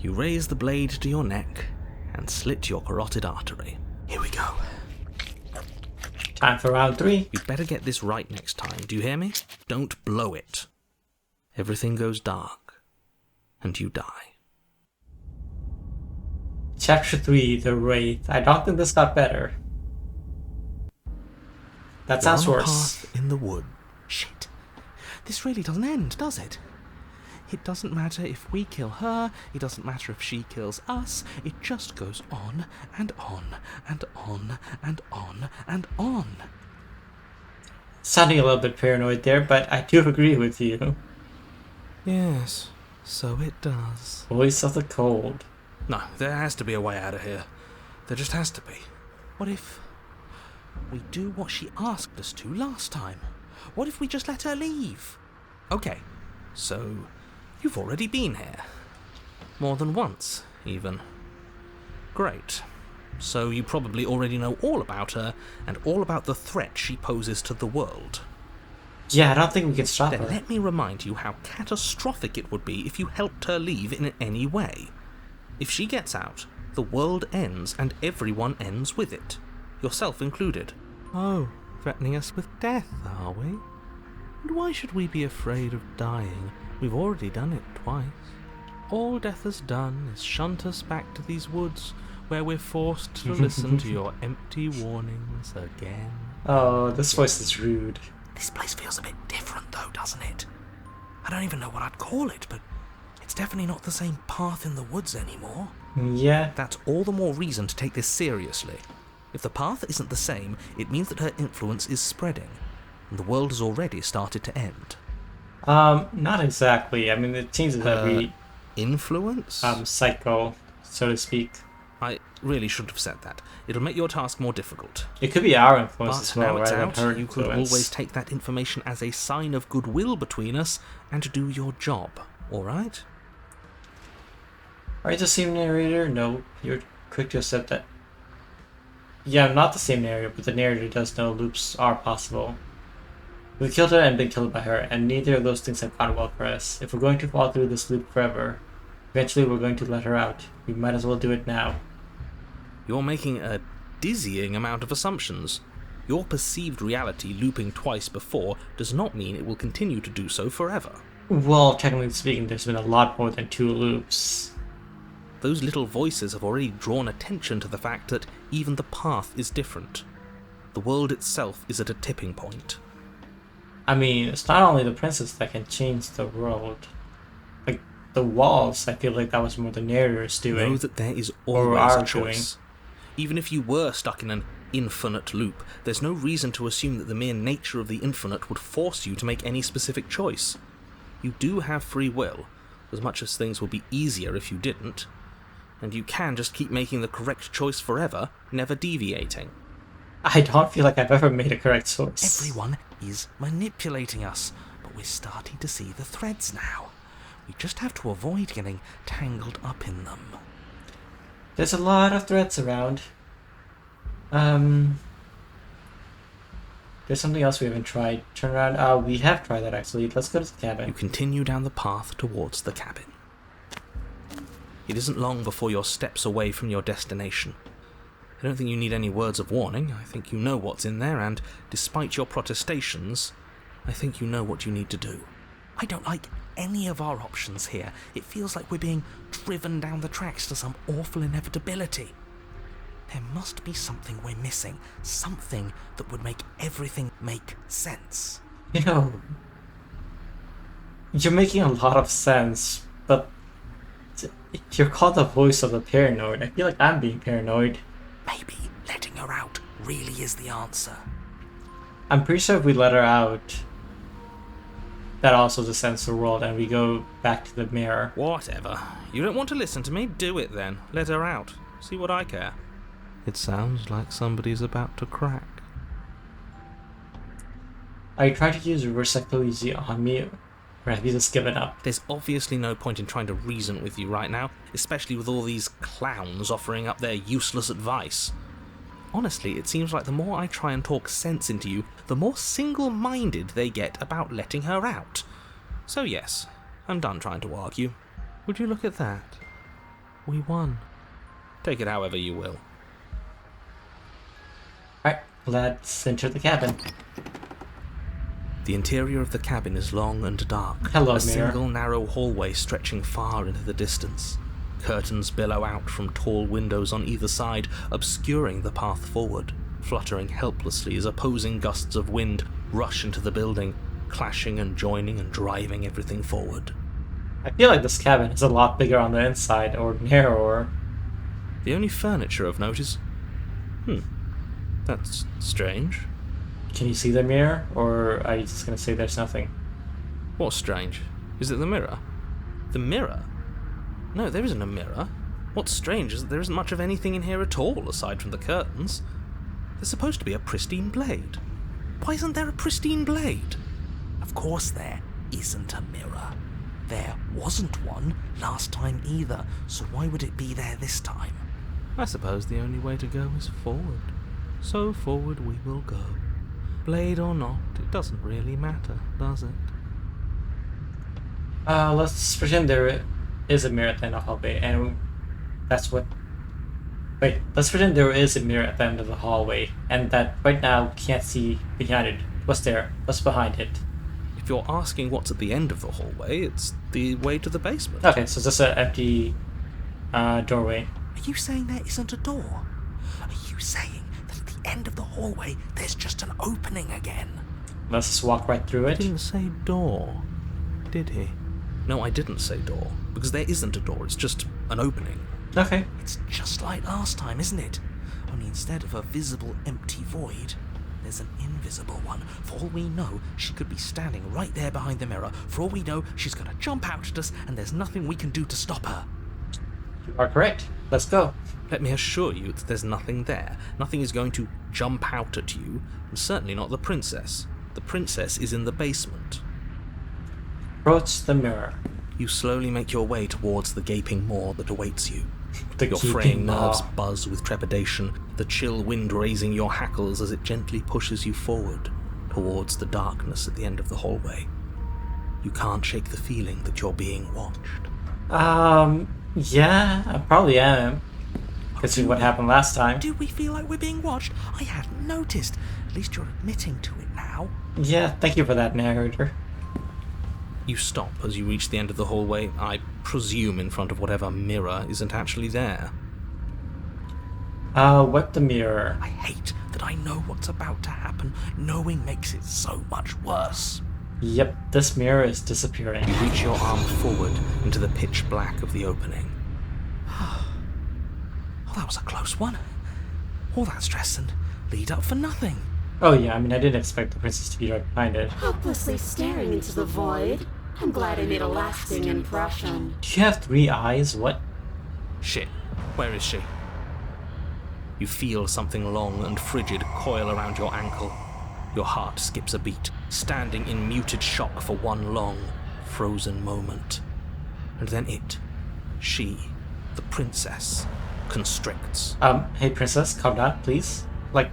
You raise the blade to your neck and slit your carotid artery. Here we go. Time for round 3. You'd better get this right next time, do you hear me? Don't blow it. Everything goes dark, and you die. Chapter 3, The Wraith. I don't think this got better. That sounds You're on a worse. path in the wood. Shit. This really doesn't end, does it? It doesn't matter if we kill her, it doesn't matter if she kills us, it just goes on and on and on and on and on. Sounding a little bit paranoid there, but I do agree with you. Yes, so it does. Voice of the Cold. No, there has to be a way out of here. There just has to be. What if We do what she asked us to last time. What if we just let her leave? Okay, so you've already been here. More than once, even. Great. So you probably already know all about her and all about the threat she poses to the world. Yeah, I don't think we can stop Then her. let me remind you how catastrophic it would be if you helped her leave in any way. If she gets out, the world ends and everyone ends with it. Yourself included. Oh, threatening us with death, are we? And why should we be afraid of dying? We've already done it twice. All death has done is shunt us back to these woods, where we're forced to listen to your empty warnings again. Oh, this voice is rude. This place feels a bit different though, doesn't it? I don't even know what I'd call it, but it's definitely not the same path in the woods anymore. Yeah. That's all the more reason to take this seriously. If the path isn't the same, it means that her influence is spreading, and the world has already started to end. Not exactly. I mean, it seems that we Influence? psycho, so to speak. I really shouldn't have said that. It'll make your task more difficult. It could be our influence But as well, now it's rather out, than her you could influence. always take that information as a sign of goodwill between us and do your job, alright? Are you the same narrator? No, you're quick to accept that. Yeah, I'm not the same narrator, but the narrator does know loops are possible. We killed her and been killed by her, and neither of those things have gone well for us. If we're going to fall through this loop forever, eventually we're going to let her out. We might as well do it now. You're making a dizzying amount of assumptions. Your perceived reality looping twice before does not mean it will continue to do so forever. Well, technically speaking, there's been a lot more than 2 loops. Those little voices have already drawn attention to the fact that even the path is different. The world itself is at a tipping point. I mean, it's not only the princess that can change the world. Like, the walls, I feel like that was more the narrator's doing. Know that there is Or always are a choice. Even if you were stuck in an infinite loop, there's no reason to assume that the mere nature of the infinite would force you to make any specific choice. You do have free will, as much as things would be easier if you didn't. And you can just keep making the correct choice forever, never deviating. I don't feel like I've ever made a correct choice. Everyone is manipulating us, but we're starting to see the threads now. We just have to avoid getting tangled up in them. There's a lot of threats around. There's something else we haven't tried. Turn around. We have tried that actually. Let's go to the cabin. You continue down the path towards the cabin. It isn't long before you're steps away from your destination. I don't think you need any words of warning. I think you know what's in there, and despite your protestations, I think you know what you need to do. I don't like any of our options here. It feels like we're being driven down the tracks to some awful inevitability. There must be something we're missing. Something that would make everything make sense. You know, you're making a lot of sense, but you're called the voice of the paranoid. I feel like I'm being paranoid. Maybe letting her out really is the answer. I'm pretty sure if we let her out, that also descends the world and we go back to the mirror. Whatever. You don't want to listen to me? Do it then. Let her out. See what I care. It sounds like somebody's about to crack. Are you trying to use reverse psychology on me, or have you just given up? There's obviously no point in trying to reason with you right now, especially with all these clowns offering up their useless advice. Honestly, it seems like the more I try and talk sense into you, the more single-minded they get about letting her out. So yes, I'm done trying to argue. Would you look at that? We won. Take it however you will. Alright, let's enter the cabin. The interior of the cabin is long and dark. Hello, a mirror. single narrow hallway stretching far into the distance. Curtains billow out from tall windows on either side, obscuring the path forward, fluttering helplessly as opposing gusts of wind rush into the building, clashing and joining and driving everything forward. I feel like this cabin is a lot bigger on the inside, or narrower. The only furniture of note is... that's strange. Can you see the mirror, or are you just gonna say there's nothing? What's strange? Is it the mirror? The mirror? No, there isn't a mirror. What's strange is that there isn't much of anything in here at all, aside from the curtains. There's supposed to be a pristine blade. Why isn't there a pristine blade? Of course there isn't a mirror. There wasn't one last time either, so why would it be there this time? I suppose the only way to go is forward. So forward we will go. Blade or not, it doesn't really matter, does it? Let's pretend there is a mirror at the end of the hallway, and that's what... Wait, let's pretend there is a mirror at the end of the hallway, and that right now we can't see behind it. What's there? What's behind it? If you're asking what's at the end of the hallway, it's the way to the basement. Okay, so it's just an empty doorway. Are you saying there isn't a door? Are you saying that at the end of the hallway there's just an opening again? Let's just walk right through it. He didn't say door, did he? No, I didn't say door, because there isn't a door, it's just an opening. Okay. It's just like last time, isn't it? Only instead of a visible empty void, there's an invisible one. For all we know, she could be standing right there behind the mirror. For all we know, she's going to jump out at us, and there's nothing we can do to stop her. You are correct. Let's go. Let me assure you that there's nothing there. Nothing is going to jump out at you, and certainly not the princess. The princess is in the basement. Approach the mirror. You slowly make your way towards the gaping maw that awaits you. Your gaping fraying maw. nerves buzz with trepidation, the chill wind raising your hackles as it gently pushes you forward, towards the darkness at the end of the hallway. You can't shake the feeling that you're being watched. Yeah, I probably am. Considering what happened last time. Do we feel like we're being watched? I hadn't noticed. At least you're admitting to it now. Yeah, thank you for that, narrator. You stop as you reach the end of the hallway, I presume in front of whatever mirror isn't actually there. Wipe the mirror. I hate that I know what's about to happen. Knowing makes it so much worse. Yep, this mirror is disappearing. You reach your arm forward into the pitch black of the opening. Oh, that was a close one. All that stress and lead up for nothing. Oh yeah, I mean, I didn't expect the princess to be right behind it. Helplessly staring into the void. I'm glad I made a lasting impression. Do you have 3 eyes? What? Shit, where is she? You feel something long and frigid coil around your ankle. Your heart skips a beat, standing in muted shock for one long, frozen moment. And then she, the princess, constricts. Hey princess, calm down, please. Like,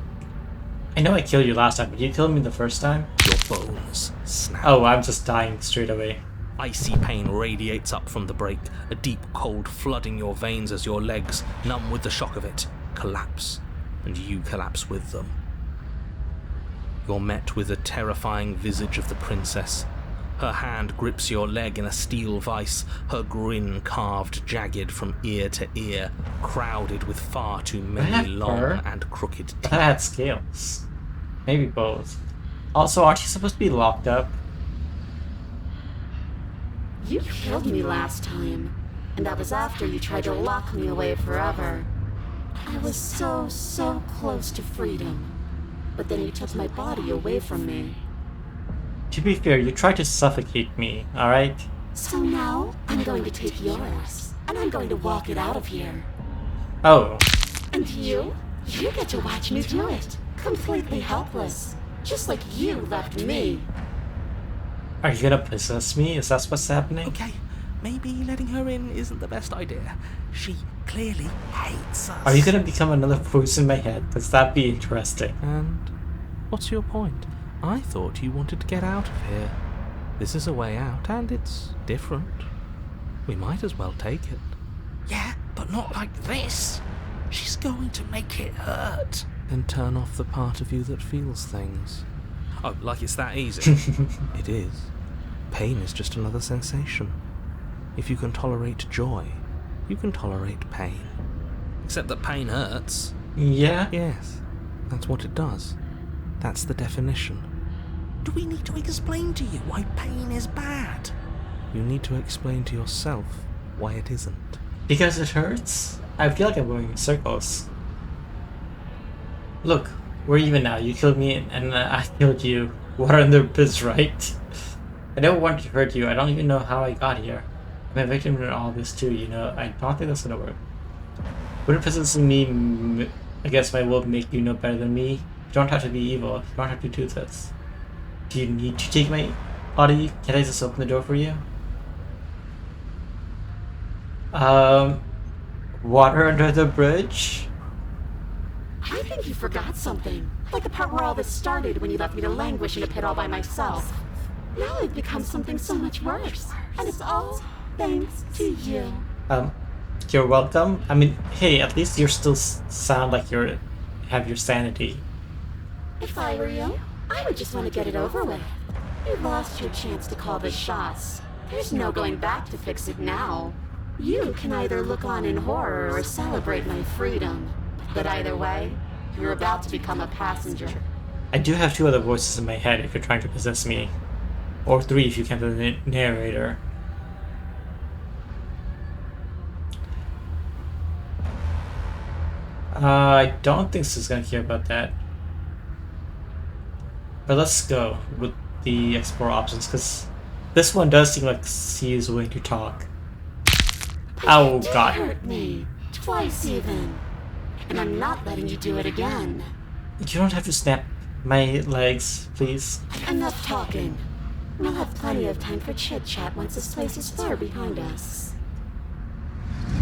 I know I killed you last time, but you killed me the first time? Your bones snap. Oh, I'm just dying straight away. Icy pain radiates up from the break, a deep cold flooding your veins as your legs, numb with the shock of it, collapse, and you collapse with them. You're met with the terrifying visage of the princess. Her hand grips your leg in a steel vice, her grin carved jagged from ear to ear, crowded with far too many long and crooked teeth. That had scales. Maybe both. Also, aren't you supposed to be locked up? You killed me last time, and that was after you tried to lock me away forever. I was so close to freedom, but then you took my body away from me. To be fair, you tried to suffocate me, alright? So now, I'm going to take yours, and I'm going to walk it out of here. Oh. And you get to watch me do it, completely helpless, just like you left me. Are you gonna possess me? Is that what's happening? Okay, maybe letting her in isn't the best idea. She clearly hates us. Are you gonna become another voice in my head? Because that'd be interesting. And what's your point? I thought you wanted to get out of here. This is a way out, and it's different. We might as well take it. Yeah, but not like this. She's going to make it hurt. Then turn off the part of you that feels things. Oh, like it's that easy? It is. Pain is just another sensation. If you can tolerate joy, you can tolerate pain. Except that pain hurts. Yeah? Yes, that's what it does. That's the definition. Do we need to explain to you why pain is bad? You need to explain to yourself why it isn't. Because it hurts? I feel like I'm going in circles. Look, we're even now. You killed me and I killed you. Water under the biz, right? I never wanted to hurt you. I don't even know how I got here. I'm a victim in all this too, you know. I don't think that's gonna work. Wouldn't possessing me I guess my will make you know better than me. You don't have to be evil. You don't have to do this. Do you need to take my body? Can I just open the door for you? Water under the bridge? I think you forgot something. Like the part where all this started when you left me to languish in a pit all by myself. Now I've become something so much worse. And it's all thanks to you. You're welcome. I mean, hey, at least you still sound like you have your sanity. If I were you, I would just want to get it over with. You lost your chance to call the shots. There's no going back to fix it now. You can either look on in horror or celebrate my freedom. But either way, you're about to become a passenger. I do have 2 other voices in my head if you're trying to possess me. Or 3 if you count the narrator. I don't think she's gonna care about that. But let's go with the explore options, because this one does seem like she is willing to talk. Oh god. You hurt me. Twice even. And I'm not letting you do it again. You don't have to snap my legs, please. Enough talking. We'll have plenty of time for chit-chat once this place is far behind us.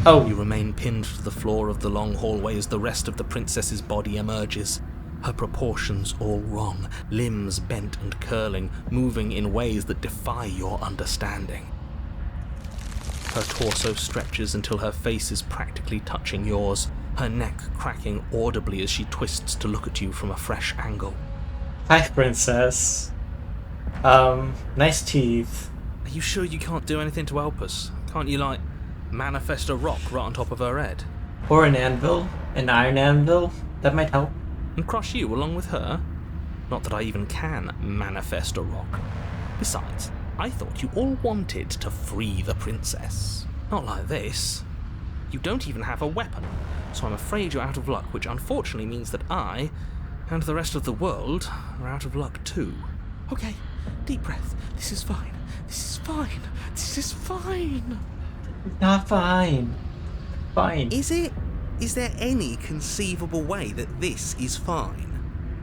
Oh, You remain pinned to the floor of the long hallway as the rest of the princess's body emerges. Her proportions all wrong, limbs bent and curling, moving in ways that defy your understanding. Her torso stretches until her face is practically touching yours, her neck cracking audibly as she twists to look at you from a fresh angle. hi, princess. Nice teeth. Are you sure you can't do anything to help us? Can't you, like, manifest a rock right on top of her head? Or an anvil? An iron anvil? That might help. And crush you along with her? Not that I even can manifest a rock. Besides, I thought you all wanted to free the princess. Not like this. You don't even have a weapon, so I'm afraid you're out of luck, which unfortunately means that I, and the rest of the world, are out of luck too. Okay, deep breath. This is fine. This is fine. This is fine. Not fine. Fine. Is it? Is there any conceivable way that this is fine?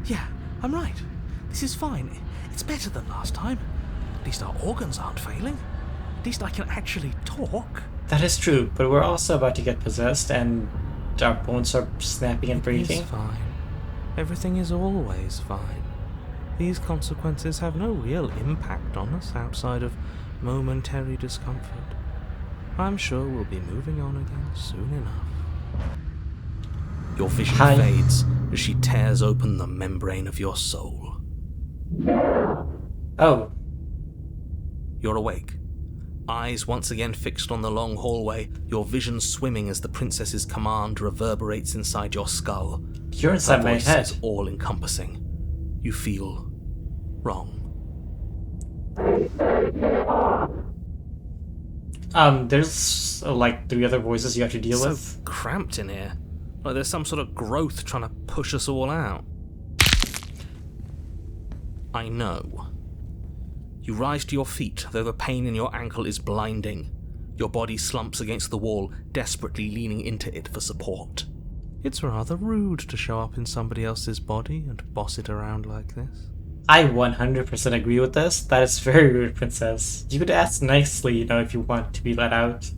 Yeah, I'm right. This is fine. It's better than last time. At least our organs aren't failing. At least I can actually talk. That is true, but we're also about to get possessed and our bones are snapping and breaking. It's fine. Everything is always fine. These consequences have no real impact on us outside of momentary discomfort. I'm sure we'll be moving on again soon enough. Your vision fades as she tears open the membrane of your soul. Oh. You're awake. Eyes once again fixed on the long hallway, your vision swimming as the princess's command reverberates inside your skull. You're inside my head. Is all-encompassing. You feel wrong. There's like 3 other voices you have to deal with. So cramped in here. Like there's some sort of growth trying to push us all out. I know. You rise to your feet, though the pain in your ankle is blinding. Your body slumps against the wall, desperately leaning into it for support. It's rather rude to show up in somebody else's body and boss it around like this. I 100% agree with this. That is very rude, princess. You could ask nicely, if you want to be let out.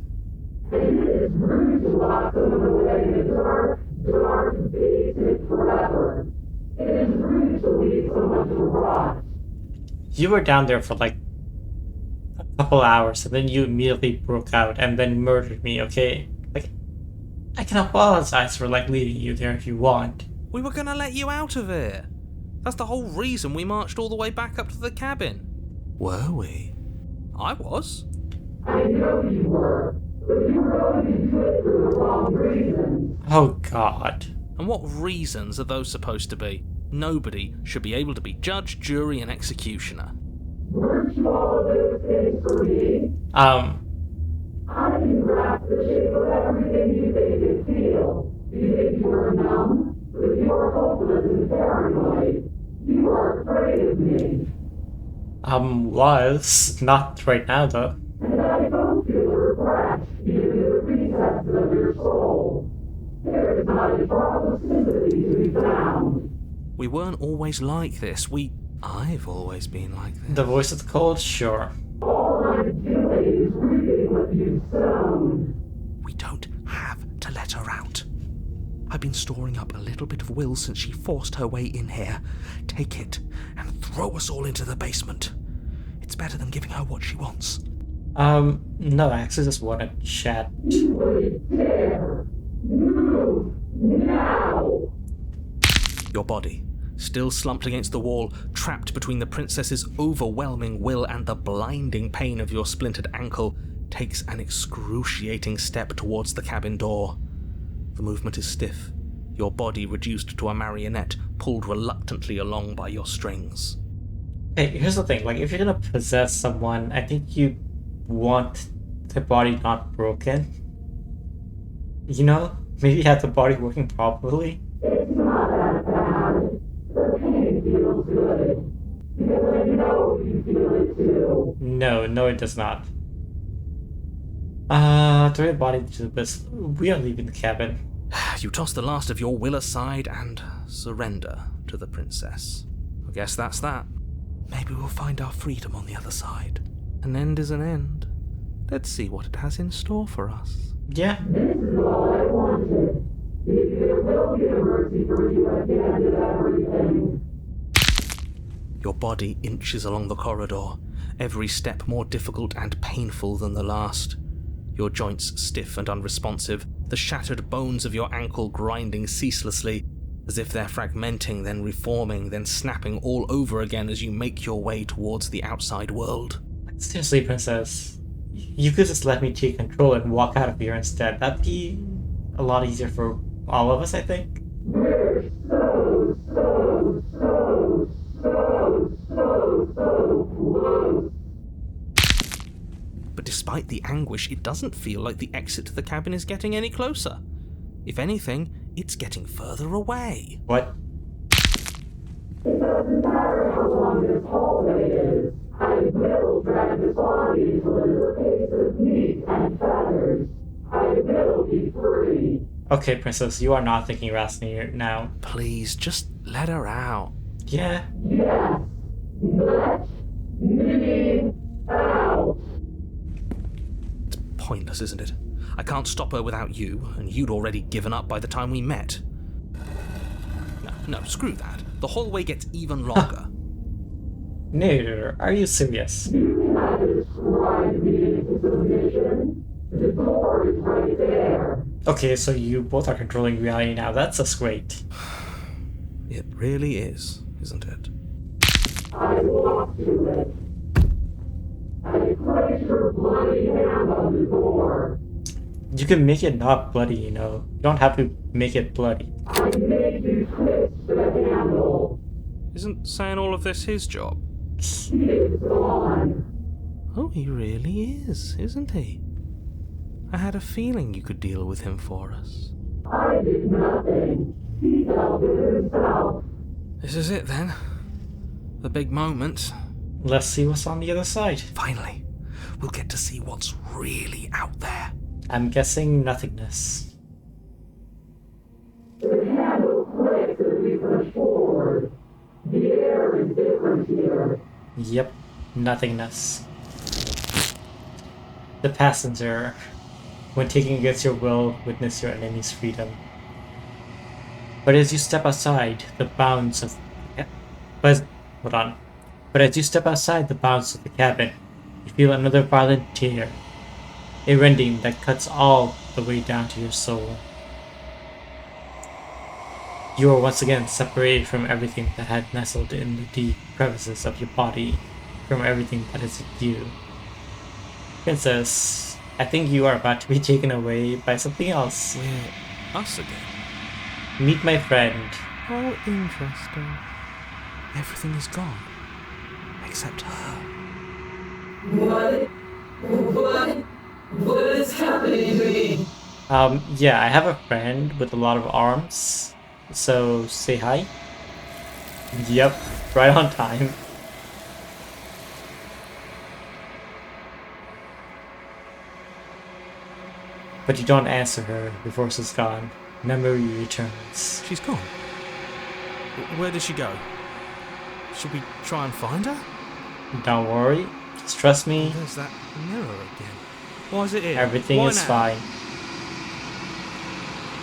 You were down there for like a couple hours and then you immediately broke out and then murdered me, okay? Like, I can apologize for leaving you there if you want. We were gonna let you out of here. That's the whole reason we marched all the way back up to the cabin. Were we? I was. I know you were, but you were going into it for the wrong reason. Oh god. And what reasons are those supposed to be? Nobody should be able to be judge, jury, and executioner. Weren't you all of those things for me? I can grasp the shape of everything you think you feel. You think you were numb, but you are hopeless and paranoid. You are afraid of me. Was. Not right now, though. And I don't feel refreshed into the recesses of your soul. There's not a drop of sympathy to be found. We weren't always like this. I've always been like this. The voice of the cold? Sure. All I'm doing is reading what you've sown. We don't have to let her out. I've been storing up a little bit of will since she forced her way in here. Take it and throw us all into the basement. It's better than giving her what she wants. No, I actually just want to chat. Wait there. Move now. Your body, still slumped against the wall, trapped between the princess's overwhelming will and the blinding pain of your splintered ankle, takes an excruciating step towards the cabin door. The movement is stiff, your body reduced to a marionette, pulled reluctantly along by your strings. Hey, here's the thing, like, if you're gonna possess someone, I think you want the body not broken. You know? Maybe have the body working properly. It's not that bad. The pain feels good. Because I know you feel it too. No, it does not. Throw your body to the abyss. We are leaving the cabin. You toss the last of your will aside and surrender to the princess. I guess that's that. Maybe we'll find our freedom on the other side. An end is an end. Let's see what it has in store for us. Yeah. This is all I wanted. If there will be a mercy for you at the end of everything. Your body inches along the corridor, every step more difficult and painful than the last. Your joints stiff and unresponsive, the shattered bones of your ankle grinding ceaselessly, as if they're fragmenting, then reforming, then snapping all over again as you make your way towards the outside world. Seriously, princess. You could just let me take control and walk out of here instead. That'd be a lot easier for all of us, I think. We're so close. But despite the anguish, it doesn't feel like the exit to the cabin is getting any closer. If anything, it's getting further away. What? It doesn't matter how long this hallway is. I will drag this body till it is a piece of meat and feathers. I will be free. Okay, princess, you are not thinking rationally now. Please, just let her out. Yeah. Yes. Let me out. It's pointless, isn't it? I can't stop her without you, and you'd already given up by the time we met. No, screw that. The hallway gets even longer. No, are you serious? You had described me into submission. The door is right there. Okay, so you both are controlling reality now. That's just great. It really is, isn't it? I walked to it. I placed your bloody hand on the door. You can make it not bloody, you know. You don't have to make it bloody. I made you twist the handle. Isn't saying all of this his job? It's gone. Oh, he really is, isn't he? I had a feeling you could deal with him for us. I did nothing. He dealt with himself. This is it then. The big moment. Let's see what's on the other side. Finally, we'll get to see what's really out there. I'm guessing nothingness. The handle clicks as we push forward. The air is different here. Yep, nothingness. The passenger. When taken against your will, witness your enemy's freedom. But as you step outside the bounds of... But as you step outside the bounds of the cabin, you feel another violent tear. A rending that cuts all the way down to your soul. You are once again separated from everything that had nestled in the deep crevices of your body, from everything that is you. Princess, I think you are about to be taken away by something else. We're us again. Meet my friend. Oh, interesting. Everything is gone. Except her. What is happening to me? Yeah, I have a friend with a lot of arms, so say hi. Yep, right on time. But you don't answer her, your voice is gone. Memory returns. She's gone. Where did she go? Should we try and find her? Don't worry. Just trust me. There's that mirror again. Why is it here? Everything Why is now? fine.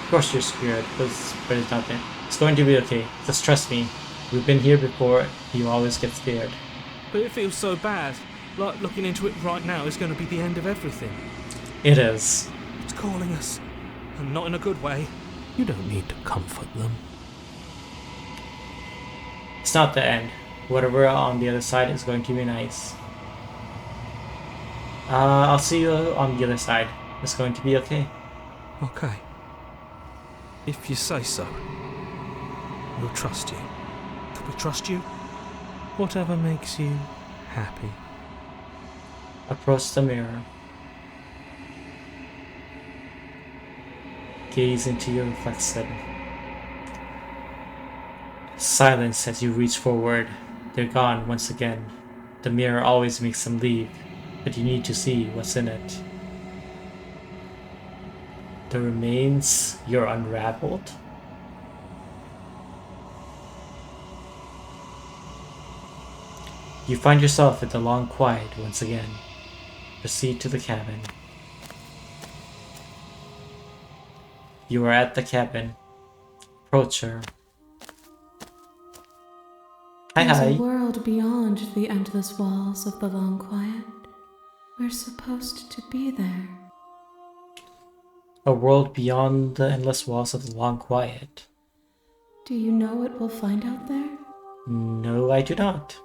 Of course you're scared, but it's nothing. It's going to be okay. Just trust me. We've been here before. You always get scared. But it feels so bad. Like looking into it right now is going to be the end of everything. It is. It's calling us. And not in a good way. You don't need to comfort them. It's not the end. Whatever on the other side is going to be nice. I'll see you on the other side. It's going to be okay. Okay. If you say so. We'll trust you. Can we trust you? Whatever makes you happy. Approach the mirror. Gaze into your reflection. Silence as you reach forward. They're gone once again. The mirror always makes them leave, but you need to see what's in it. The remains you're unraveled. You find yourself in the long quiet once again. Proceed to the cabin. You are at the cabin. Approach her. Hi, There's hi. a world beyond the endless walls of the long quiet. We're supposed to be there. A world beyond the endless walls of the long quiet. Do you know what we'll find out there? No, I do not.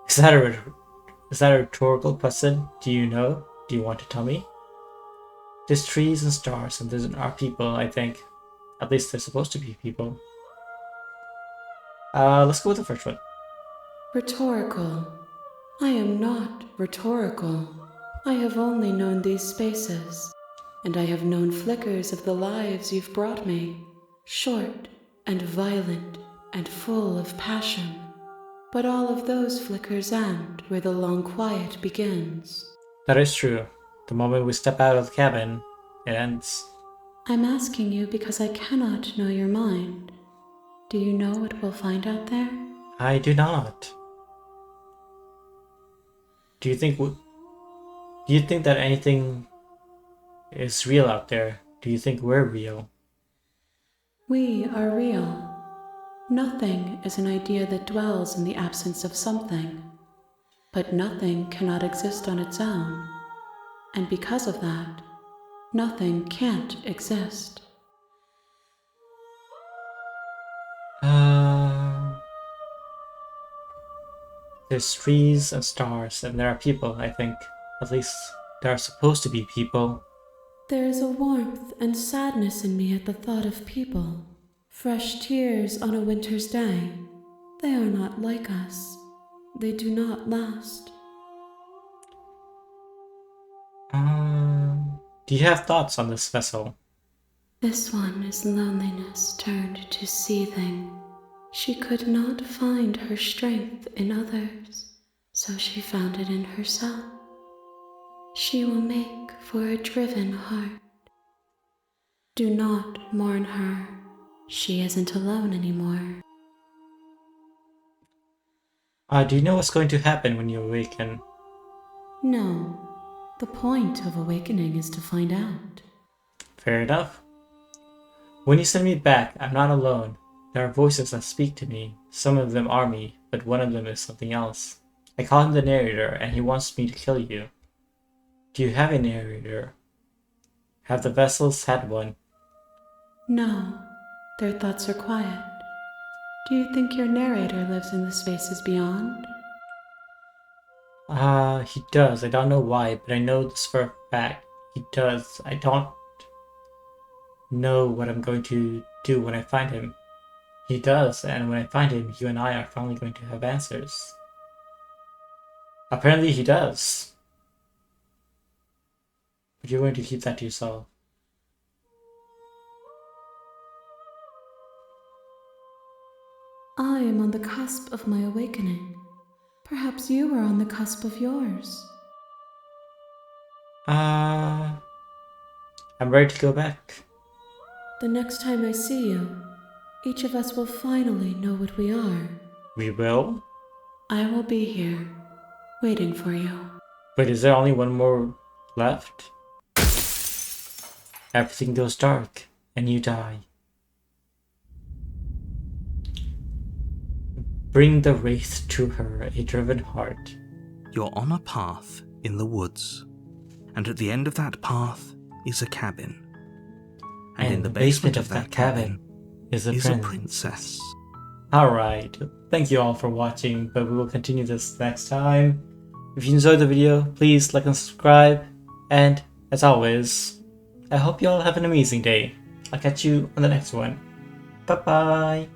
Is that a rhetorical question? Do you know? Do you want to tell me? There's trees and stars, and there are people, I think. At least they're supposed to be people. Let's go with the first one. Rhetorical. I am not rhetorical. I have only known these spaces, and I have known flickers of the lives you've brought me. Short and violent and full of passion. But all of those flickers end where the long quiet begins. That is true. The moment we step out of the cabin, it ends. I'm asking you because I cannot know your mind. Do you know what we'll find out there? I do not. Do you think that anything is real out there? Do you think we're real? We are real. Nothing is an idea that dwells in the absence of something. But nothing cannot exist on its own. And because of that, nothing can't exist. There's trees and stars, and there are people, I think. At least, there are supposed to be people. There is a warmth and sadness in me at the thought of people. Fresh tears on a winter's day. They are not like us. They do not last. Do you have thoughts on this vessel? This one is loneliness turned to seething. She could not find her strength in others, so she found it in herself. She will make for a driven heart. Do not mourn her. She isn't alone anymore. Do you know what's going to happen when you awaken? No. The point of awakening is to find out. Fair enough. When you send me back, I'm not alone. There are voices that speak to me. Some of them are me, but one of them is something else. I call him the narrator, and he wants me to kill you. Do you have a narrator? Have the vessels had one? No. Their thoughts are quiet. Do you think your narrator lives in the spaces beyond? He does. I don't know why, but I know this for a fact. He does. I don't know what I'm going to do when I find him. He does, and when I find him, you and I are finally going to have answers. Apparently he does. But you're going to keep that to yourself. I am on the cusp of my awakening. Perhaps you are on the cusp of yours. I'm ready to go back. The next time I see you, each of us will finally know what we are. We will? I will be here, waiting for you. Wait, is there only one more left? Everything goes dark, and you die. Bring the wraith to her, a driven heart. You're on a path in the woods, and at the end of that path is a cabin. And in the basement of that cabin is a princess. Alright, thank you all for watching, but we will continue this next time. If you enjoyed the video, please like and subscribe, and as always, I hope you all have an amazing day. I'll catch you on the next one. Bye bye!